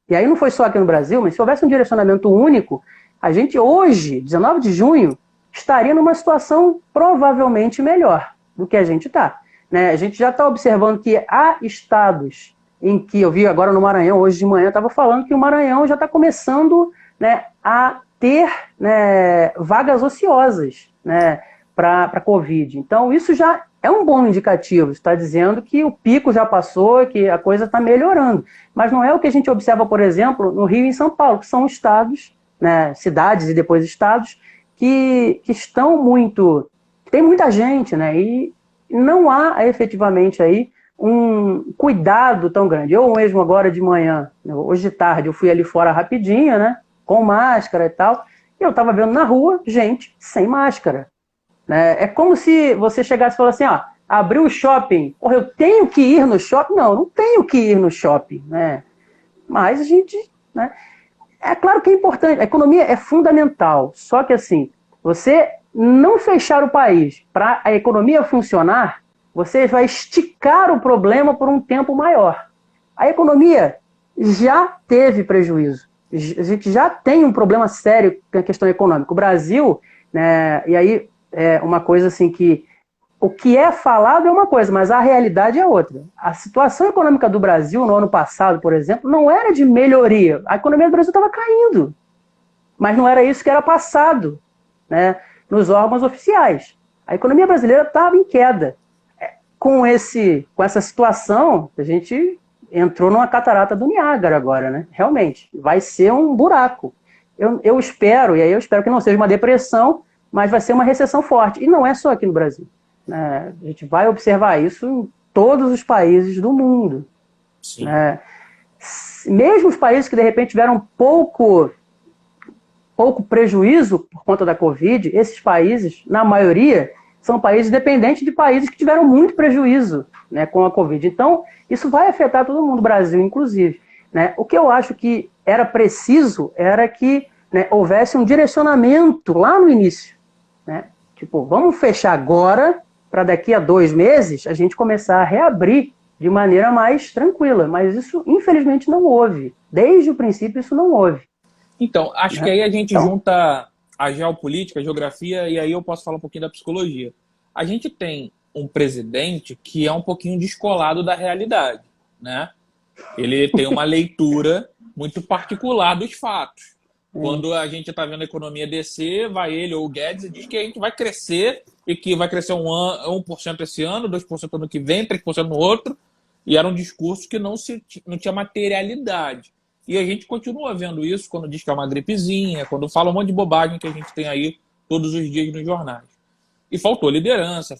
e aí não foi só aqui no Brasil, mas se houvesse um direcionamento único, a gente hoje, 19 de junho, estaria numa situação provavelmente melhor do que a gente está, né? A gente já está observando que há estados em que, eu vi agora no Maranhão, hoje de manhã, estava falando que o Maranhão já está começando, né, a ter, né, vagas ociosas, né, para a Covid. Então, isso já é um bom indicativo, está dizendo que o pico já passou, que a coisa está melhorando. Mas não é o que a gente observa, por exemplo, no Rio e em São Paulo, que são estados, né, cidades e depois estados, que estão muito... Tem muita gente, né, e não há efetivamente aí um cuidado tão grande. Eu mesmo agora de manhã, hoje de tarde, eu fui ali fora rapidinho, né, com máscara e tal, e eu estava vendo na rua gente sem máscara. Né? É como se você chegasse e falasse assim, ó, abriu o shopping, porra, eu tenho que ir no shopping? Não, não tenho que ir no shopping, né? Mas a gente, né? É claro que é importante, a economia é fundamental, só que assim, você não fechar o país para a economia funcionar, você vai esticar o problema por um tempo maior. A economia já teve prejuízo. A gente já tem um problema sério com a questão econômica. O Brasil, né, e aí é uma coisa assim que o que é falado é uma coisa, mas a realidade é outra. A situação econômica do Brasil no ano passado, por exemplo, não era de melhoria. A economia do Brasil estava caindo, mas não era isso que era passado, né, nos órgãos oficiais. A economia brasileira estava em queda. Com essa situação, a gente entrou numa catarata do Niágara agora, né? Realmente, vai ser um buraco. Eu espero, e aí eu espero que não seja uma depressão, mas vai ser uma recessão forte. E não é só aqui no Brasil, né? A gente vai observar isso em todos os países do mundo. Sim. Né? Mesmo os países que, de repente, tiveram pouco prejuízo por conta da Covid, esses países, na maioria, são países dependentes de países que tiveram muito prejuízo, né, com a Covid. Então, isso vai afetar todo mundo, o Brasil inclusive. Né? O que eu acho que era preciso era que, né, houvesse um direcionamento lá no início. Né? Tipo, vamos fechar agora, para daqui a 2 meses a gente começar a reabrir de maneira mais tranquila. Mas isso, infelizmente, não houve. Desde o princípio, isso não houve. Então, acho que aí a gente junta a geopolítica, a geografia, e aí eu posso falar um pouquinho da psicologia. A gente tem um presidente que é um pouquinho descolado da realidade, né? Ele tem uma leitura muito particular dos fatos. Quando a gente está vendo a economia descer, vai ele ou o Guedes e diz que a gente vai crescer e que vai crescer 1% esse ano, 2% ano que vem, 3% no outro, e era um discurso que não tinha materialidade. E a gente continua vendo isso quando diz que é uma gripezinha, quando fala um monte de bobagem que a gente tem aí todos os dias nos jornais. E faltou liderança,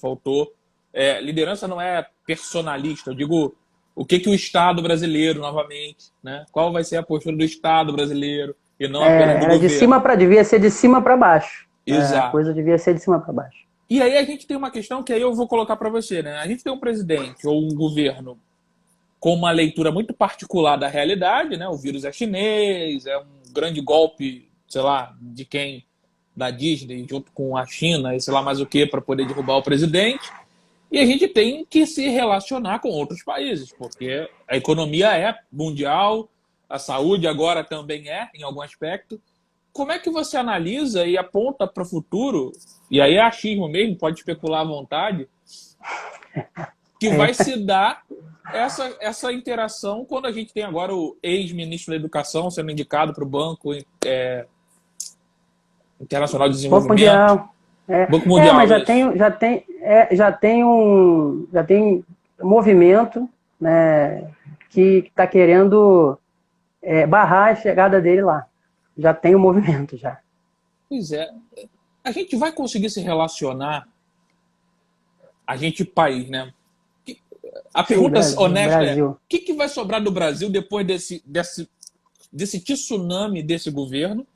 liderança não é personalista, eu digo o que o Estado brasileiro, novamente, né? Qual vai ser a postura do Estado brasileiro e não apenas do governo. Devia ser de cima para baixo. Exato. A coisa devia ser de cima para baixo. E aí a gente tem uma questão que aí eu vou colocar para você, né? A gente tem um presidente ou um governo com uma leitura muito particular da realidade, né? O vírus é chinês, é um grande golpe, sei lá, de quem? Da Disney, junto com a China e sei lá mais o que, para poder derrubar o presidente. E a gente tem que se relacionar com outros países, porque a economia é mundial, a saúde agora também é, em algum aspecto. Como é que você analisa e aponta para o futuro, e aí é achismo mesmo, pode especular à vontade, que vai se dar essa interação quando a gente tem agora o ex-ministro da Educação sendo indicado para o Banco Internacional de Desenvolvimento. Banco Mundial. Mas já tem movimento, né, que está querendo barrar a chegada dele lá. Já tem o movimento, já. Pois é. A gente vai conseguir se relacionar, a gente país, né? A Sim, pergunta honesta é: Brasil. o que vai sobrar do Brasil depois desse tsunami desse governo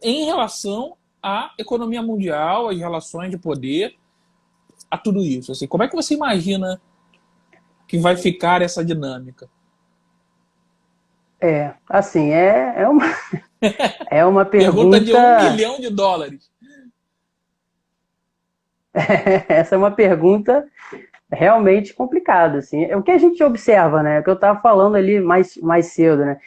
em relação à economia mundial, às relações de poder, a tudo isso? Assim, como é que você imagina que vai ficar essa dinâmica? Assim, é uma Pergunta de US$ 1 pergunta. milhão. Essa é uma pergunta realmente complicada, assim. É o que a gente observa, né? O que eu estava falando ali mais cedo, né?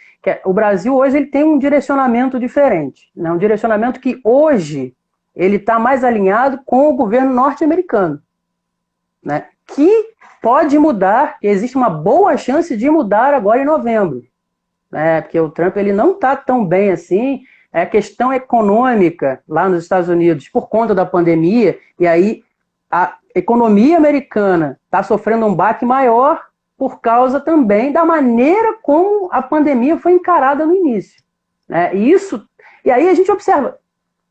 O Brasil hoje ele tem um direcionamento diferente, né? Um direcionamento que hoje ele está mais alinhado com o governo norte-americano, né? Que pode mudar, existe uma boa chance de mudar agora em novembro, né? Porque o Trump ele não está tão bem assim. É a questão econômica lá nos Estados Unidos por conta da pandemia, e aí a economia americana está sofrendo um baque maior por causa também da maneira como a pandemia foi encarada no início, né? E aí a gente observa,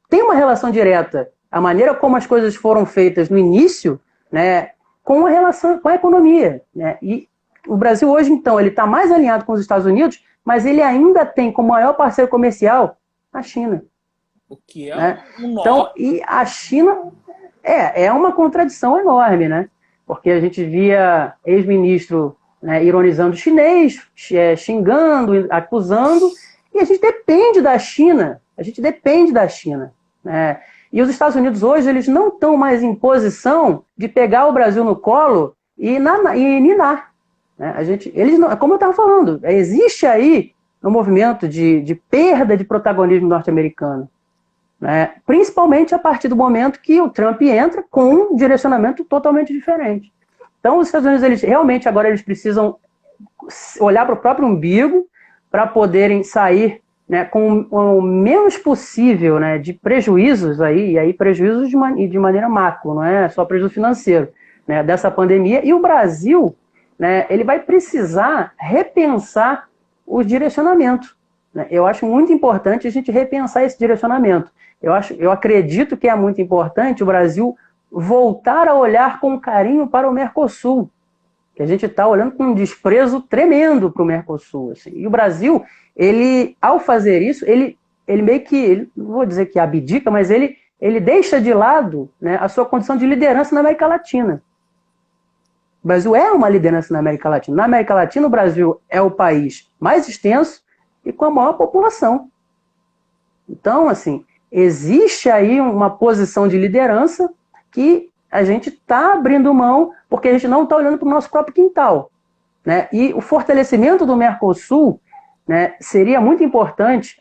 tem uma relação direta, a maneira como as coisas foram feitas no início, né, com a relação com a economia, né? E o Brasil hoje, então, ele está mais alinhado com os Estados Unidos, mas ele ainda tem como maior parceiro comercial a China. O que é Né? um nó. Então, e a China é uma contradição enorme, né? Porque a gente via ex-ministro, né, ironizando o chinês, xingando, acusando, e a gente depende da China. Né? E os Estados Unidos hoje, eles não estão mais em posição de pegar o Brasil no colo e ninar. Né? Eles não, como eu estava falando, existe aí um movimento de perda de protagonismo norte-americano. Né? Principalmente a partir do momento que o Trump entra com um direcionamento totalmente diferente. Então, os Estados Unidos, realmente agora eles precisam olhar para o próprio umbigo para poderem sair, né, com o menos possível, né, de prejuízos aí, e aí prejuízos de maneira macro, não é só prejuízo financeiro, né, dessa pandemia. E o Brasil, né, ele vai precisar repensar o direcionamento. Né? Eu acho muito importante a gente repensar esse direcionamento. Eu acredito que é muito importante o Brasil voltar a olhar com carinho para o Mercosul, que a gente está olhando com um desprezo tremendo para o Mercosul. Assim. E o Brasil, ele, ao fazer isso, ele meio que, não vou dizer que abdica, mas ele deixa de lado, né, a sua condição de liderança na América Latina. O Brasil é uma liderança na América Latina. Na América Latina, o Brasil é o país mais extenso e com a maior população. Então, assim, existe aí uma posição de liderança que a gente está abrindo mão porque a gente não está olhando para o nosso próprio quintal. Né? E o fortalecimento do Mercosul, né, seria muito importante,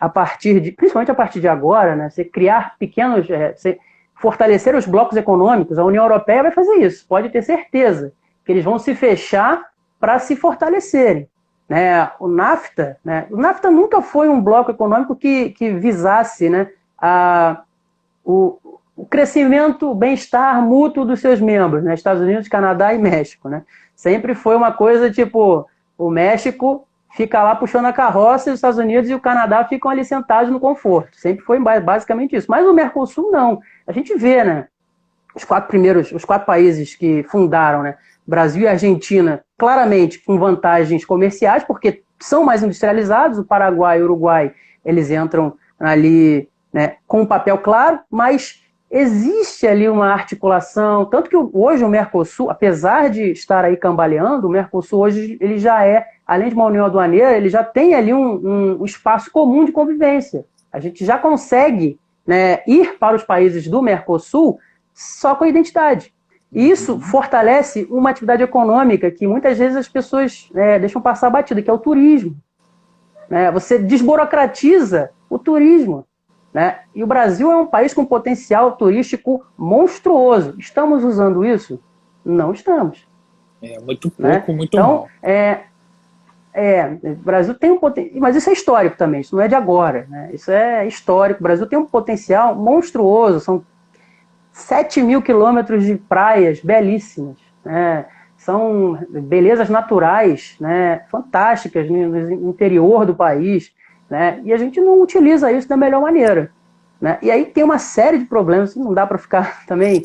principalmente a partir de agora, né, você criar pequenos... você fortalecer os blocos econômicos. A União Europeia vai fazer isso, pode ter certeza, que eles vão se fechar para se fortalecerem. Né? O NAFTA nunca foi um bloco econômico que visasse, né, o crescimento, o bem-estar mútuo dos seus membros, né? Estados Unidos, Canadá e México. Né? Sempre foi uma coisa tipo, o México fica lá puxando a carroça e os Estados Unidos e o Canadá ficam ali sentados no conforto. Sempre foi basicamente isso. Mas o Mercosul não. A gente vê, né, os quatro países que fundaram, né, Brasil e Argentina, claramente com vantagens comerciais, porque são mais industrializados. O Paraguai e o Uruguai, eles entram ali, né, com um papel claro, mas existe ali uma articulação, tanto que hoje o Mercosul, apesar de estar aí cambaleando, o Mercosul hoje ele já além de uma união aduaneira, ele já tem ali um espaço comum de convivência. A gente já consegue, né, ir para os países do Mercosul só com a identidade. E isso fortalece uma atividade econômica que muitas vezes as pessoas deixam passar batida, que é o turismo. Né? Você desburocratiza o turismo. Né? E o Brasil é um país com potencial turístico monstruoso. Estamos usando isso? Não estamos. Muito pouco, né? muito então, mal. O Brasil tem um potencial, mas isso é histórico também, isso não é de agora. Né? Isso é histórico. O Brasil tem um potencial monstruoso, são 7.000 quilômetros de praias belíssimas, né? São belezas naturais, né, fantásticas no interior do país. né? E a gente não utiliza isso da melhor maneira, né? E aí tem uma série de problemas, não dá para ficar também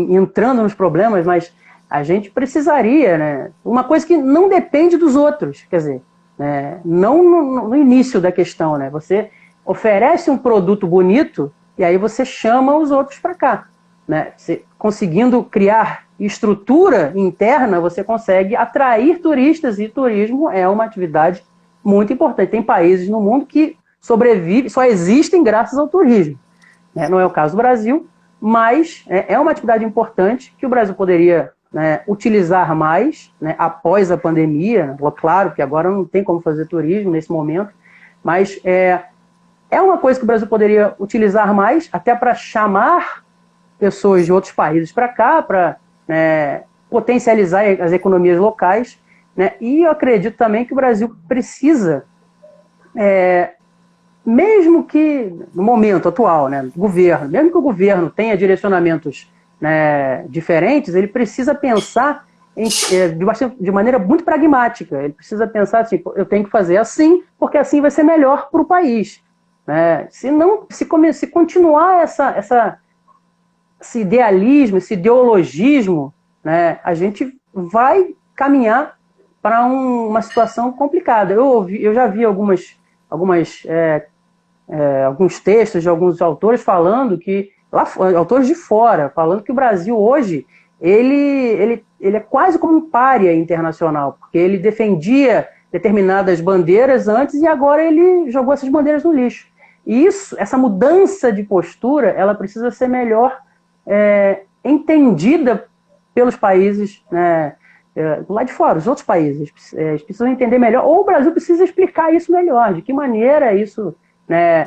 entrando nos problemas, mas a gente precisaria, né? Uma coisa que não depende dos outros, quer dizer, né? Não no início da questão, né? Você oferece um produto bonito e aí você chama os outros para cá, né? Você, conseguindo criar estrutura interna, você consegue atrair turistas, e turismo é uma atividade muito importante. Tem países no mundo que sobrevivem, só existem graças ao turismo, né? Não é o caso do Brasil, mas é uma atividade importante que o Brasil poderia, né, utilizar mais, né, após a pandemia, né? Claro que agora não tem como fazer turismo nesse momento, mas é uma coisa que o Brasil poderia utilizar mais, até para chamar pessoas de outros países para cá, para potencializar as economias locais, né? E eu acredito também que o Brasil precisa, mesmo que no momento atual, né, do governo, mesmo que o governo tenha direcionamentos, né, diferentes, ele precisa pensar de maneira muito pragmática. Ele precisa pensar assim: eu tenho que fazer assim, porque assim vai ser melhor para o país, né? Se continuar esse idealismo, esse ideologismo, né, a gente vai caminhar para uma situação complicada. Eu já vi alguns textos de alguns autores falando que, autores de fora, falando que o Brasil hoje ele é quase como um pária internacional, porque ele defendia determinadas bandeiras antes e agora ele jogou essas bandeiras no lixo. E essa mudança de postura, ela precisa ser melhor entendida pelos países, né, lá de fora, os outros países precisam entender melhor, ou o Brasil precisa explicar isso melhor, de que maneira isso, né,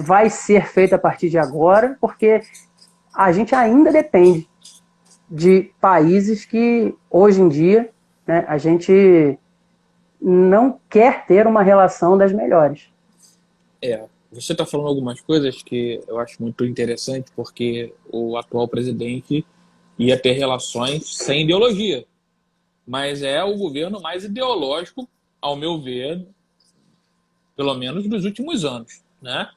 vai ser feito a partir de agora, porque a gente ainda depende de países que, hoje em dia, né, a gente não quer ter uma relação das melhores. Você está falando algumas coisas que eu acho muito interessante, porque o atual presidente ia ter relações sem ideologia, mas é o governo mais ideológico, ao meu ver, pelo menos dos últimos anos, né?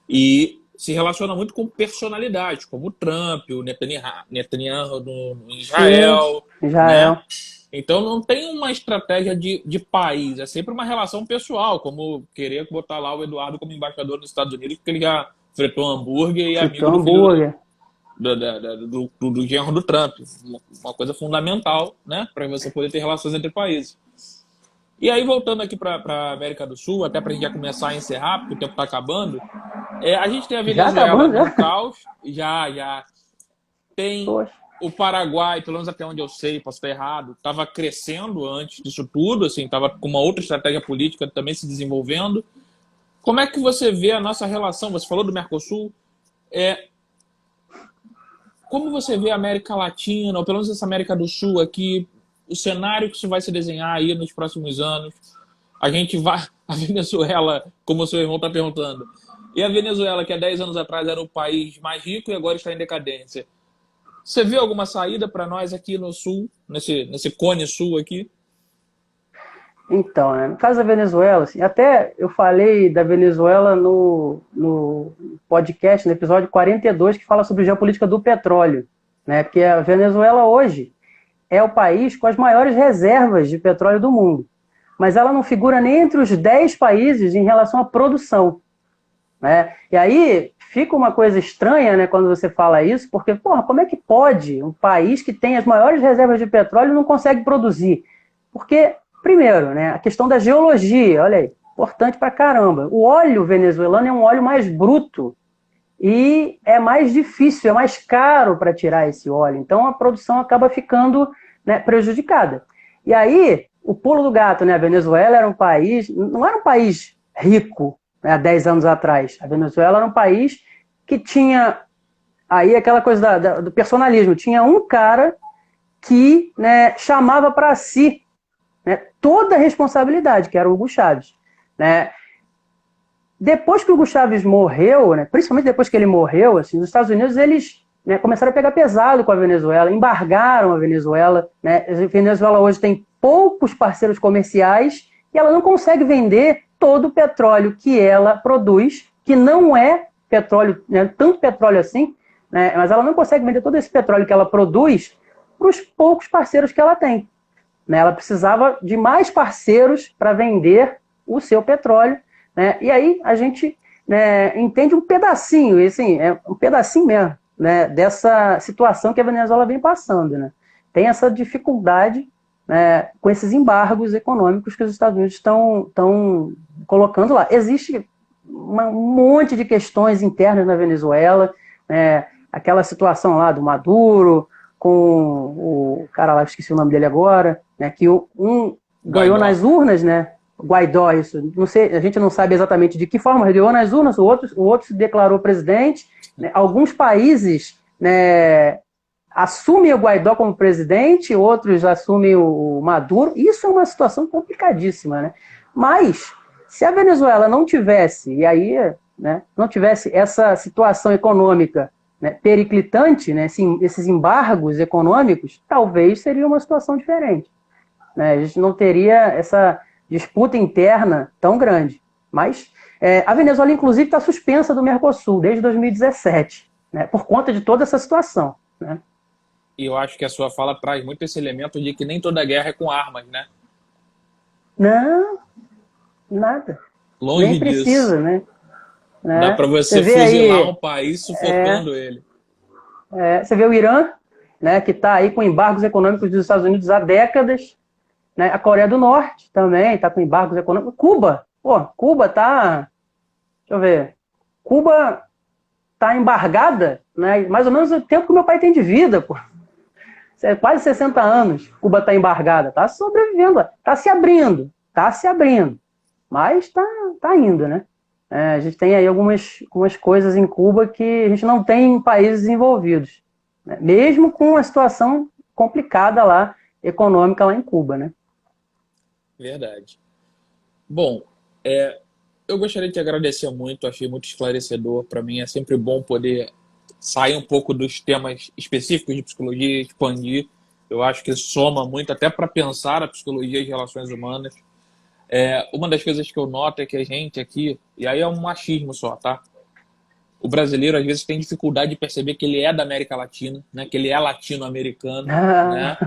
E se relaciona muito com personalidades, como o Trump, o Netanyahu no Israel, sim, Israel, né? Então não tem uma estratégia de país, é sempre uma relação pessoal, como querer botar lá o Eduardo como embaixador dos Estados Unidos, porque ele já fretou hambúrguer e amigo do filho do genro do Trump. Uma coisa fundamental, né, para você poder ter relações entre países. E aí, voltando aqui para a América do Sul, até para a gente já começar a encerrar, porque o tempo está acabando, a gente tem a Venezuela no caos, já. Tem Poxa. o Paraguai, pelo menos até onde eu sei, posso estar errado, estava crescendo antes disso tudo, assim, estava com uma outra estratégia política também se desenvolvendo. Como é que você vê a nossa relação? Você falou do Mercosul. Como você vê a América Latina, ou pelo menos essa América do Sul aqui, o cenário que vai se desenhar aí nos próximos anos? A gente vai... A Venezuela, como o seu irmão está perguntando, e a Venezuela, que há 10 anos atrás era o país mais rico e agora está em decadência. Você vê alguma saída para nós aqui no Sul, nesse Cone Sul aqui? Então, né, no caso da Venezuela, assim, até eu falei da Venezuela no podcast, no episódio 42, que fala sobre geopolítica do petróleo, né? Porque a Venezuela hoje é o país com as maiores reservas de petróleo do mundo, mas ela não figura nem entre os 10 países em relação à produção, né? E aí fica uma coisa estranha, né, quando você fala isso, porque, porra, como é que pode um país que tem as maiores reservas de petróleo não consegue produzir? Porque, primeiro, né, a questão da geologia, olha aí, importante pra caramba. O óleo venezuelano é um óleo mais bruto e é mais difícil, é mais caro para tirar esse óleo. Então a produção acaba ficando, né, prejudicada. E aí, o pulo do gato, né, a Venezuela era um país, não era um país rico, né, há 10 anos atrás. A Venezuela era um país que tinha aí aquela coisa do personalismo. Tinha um cara que, né, chamava para si, né, toda a responsabilidade, que era o Hugo Chávez, né? Depois que o Hugo Chávez morreu, né, principalmente depois que ele morreu, assim, os Estados Unidos, eles, né, começaram a pegar pesado com a Venezuela, embargaram a Venezuela, né? A Venezuela hoje tem poucos parceiros comerciais e ela não consegue vender todo o petróleo que ela produz, que não é petróleo, né, tanto petróleo assim, né, mas ela não consegue vender todo esse petróleo que ela produz para os poucos parceiros que ela tem. Né? Ela precisava de mais parceiros para vender o seu petróleo, né? E aí a gente, né, entende um pedacinho, e, assim, é um pedacinho mesmo, né, dessa situação que a Venezuela vem passando. Né? Tem essa dificuldade, né, com esses embargos econômicos que os Estados Unidos estão colocando lá. Existe um monte de questões internas na Venezuela, né, aquela situação lá do Maduro, com o cara lá, esqueci o nome dele agora, né, que um ganhou nas urnas, né? Guaidó, isso. Não sei, a gente não sabe exatamente de que forma ganhou nas urnas, o outro se declarou presidente. Né? Alguns países, né, assumem o Guaidó como presidente, outros assumem o Maduro. Isso é uma situação complicadíssima, né? Mas, se a Venezuela não tivesse, e aí, né, não tivesse essa situação econômica, né, periclitante, né, esses embargos econômicos, talvez seria uma situação diferente. Né? A gente não teria essa disputa interna tão grande. Mas a Venezuela, inclusive, está suspensa do Mercosul desde 2017, né, por conta de toda essa situação. Né? E eu acho que a sua fala traz muito esse elemento de que nem toda guerra é com armas, né? Não, nada. Longe Nem precisa, disso. né? Dá para você fuzilar aí um país sufocando ele. Você vê o Irã, né, que está aí com embargos econômicos dos Estados Unidos há décadas. Né? A Coreia do Norte também está com embargos econômicos. Cuba está... Deixa eu ver. Cuba está embargada, né, mais ou menos o tempo que meu pai tem de vida. Pô. Quase 60 anos. Cuba está embargada. Está sobrevivendo. Está se abrindo. Mas está indo, né? A gente tem aí algumas coisas em Cuba que a gente não tem em países desenvolvidos. Né? Mesmo com a situação complicada lá, econômica lá em Cuba, né? Verdade. Bom, eu gostaria de te agradecer muito, achei muito esclarecedor. Para mim é sempre bom poder sair um pouco dos temas específicos de psicologia e expandir. Eu acho que soma muito até para pensar a psicologia e as relações humanas. Uma das coisas que eu noto é que a gente aqui, e aí é um machismo só, tá? O brasileiro às vezes tem dificuldade de perceber que ele é da América Latina, né? Que ele é latino-americano, né?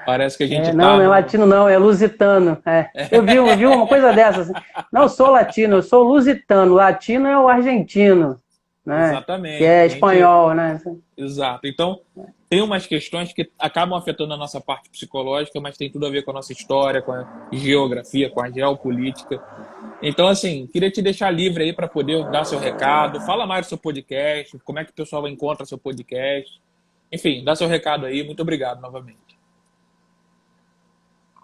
Parece que a gente não é latino não, é lusitano. Eu vi uma coisa dessas. Não sou latino, eu sou lusitano. Latino é o argentino, né? Exatamente. Que é espanhol, né? Exato. Então, tem umas questões que acabam afetando a nossa parte psicológica, mas tem tudo a ver com a nossa história, com a geografia, com a geopolítica. Então, assim, queria te deixar livre aí para poder dar seu recado. Fala mais do seu podcast, como é que o pessoal encontra seu podcast. Enfim, dá seu recado aí. Muito obrigado novamente.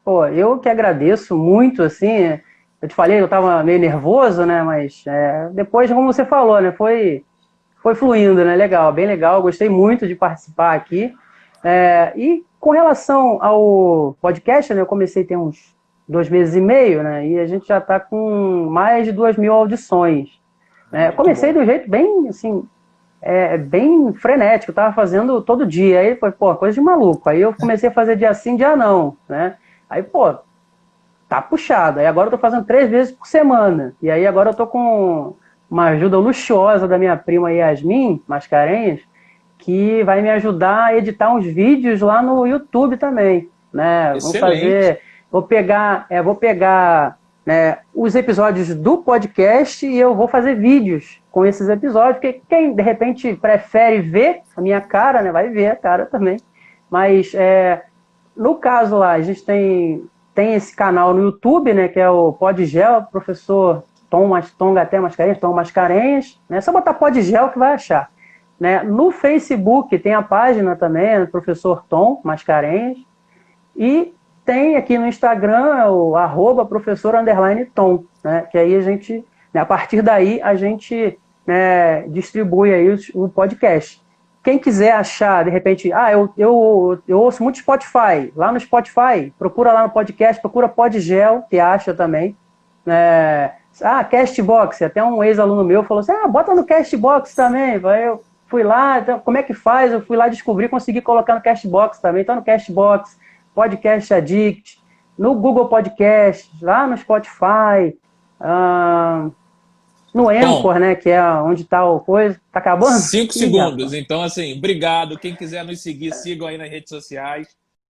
Pô, eu que agradeço muito, assim, eu te falei, eu estava meio nervoso, né, mas depois, como você falou, né, foi fluindo, né, legal, bem legal, gostei muito de participar aqui, e com relação ao podcast, né, eu comecei tem uns 2 meses e meio, né, e a gente já está com mais de 2.000 audições, né, comecei de um jeito bem, assim, bem frenético, eu tava fazendo todo dia, aí foi, coisa de maluco, aí eu comecei a fazer dia sim, dia não, né, aí, tá puxado. Aí agora eu tô fazendo 3 vezes por semana. E aí agora eu tô com uma ajuda luxuosa da minha prima Yasmin Mascarenhas, que vai me ajudar a editar uns vídeos lá no YouTube também. Né? Vou pegar, né, os episódios do podcast e eu vou fazer vídeos com esses episódios, porque quem de repente prefere ver a minha cara, né, vai ver a cara também. Mas no caso lá, a gente tem esse canal no YouTube, né, que é o Podgel, professor Tom Mascarenhas, né, é só botar Podgel que vai achar. Né? No Facebook tem a página também, né, professor Tom Mascarenhas, e tem aqui no Instagram o @professor_Tom, né, que aí a gente, né, a partir daí a gente, né, distribui aí o podcast. Quem quiser achar, de repente, eu ouço muito Spotify. Lá no Spotify, procura lá no podcast, procura Podgel, que acha também. Castbox, até um ex-aluno meu falou assim, bota no Castbox também. Aí eu fui lá, então, como é que faz? Eu fui lá descobrir, consegui colocar no Castbox também. Então no Castbox, Podcast Addict, no Google Podcast, lá no Spotify, no Bom, Anchor, né? Que é onde tá o coisa. Tá acabando? 5 Ih, segundos. rapaz. Então, assim, obrigado. Quem quiser nos seguir, sigam aí nas redes sociais.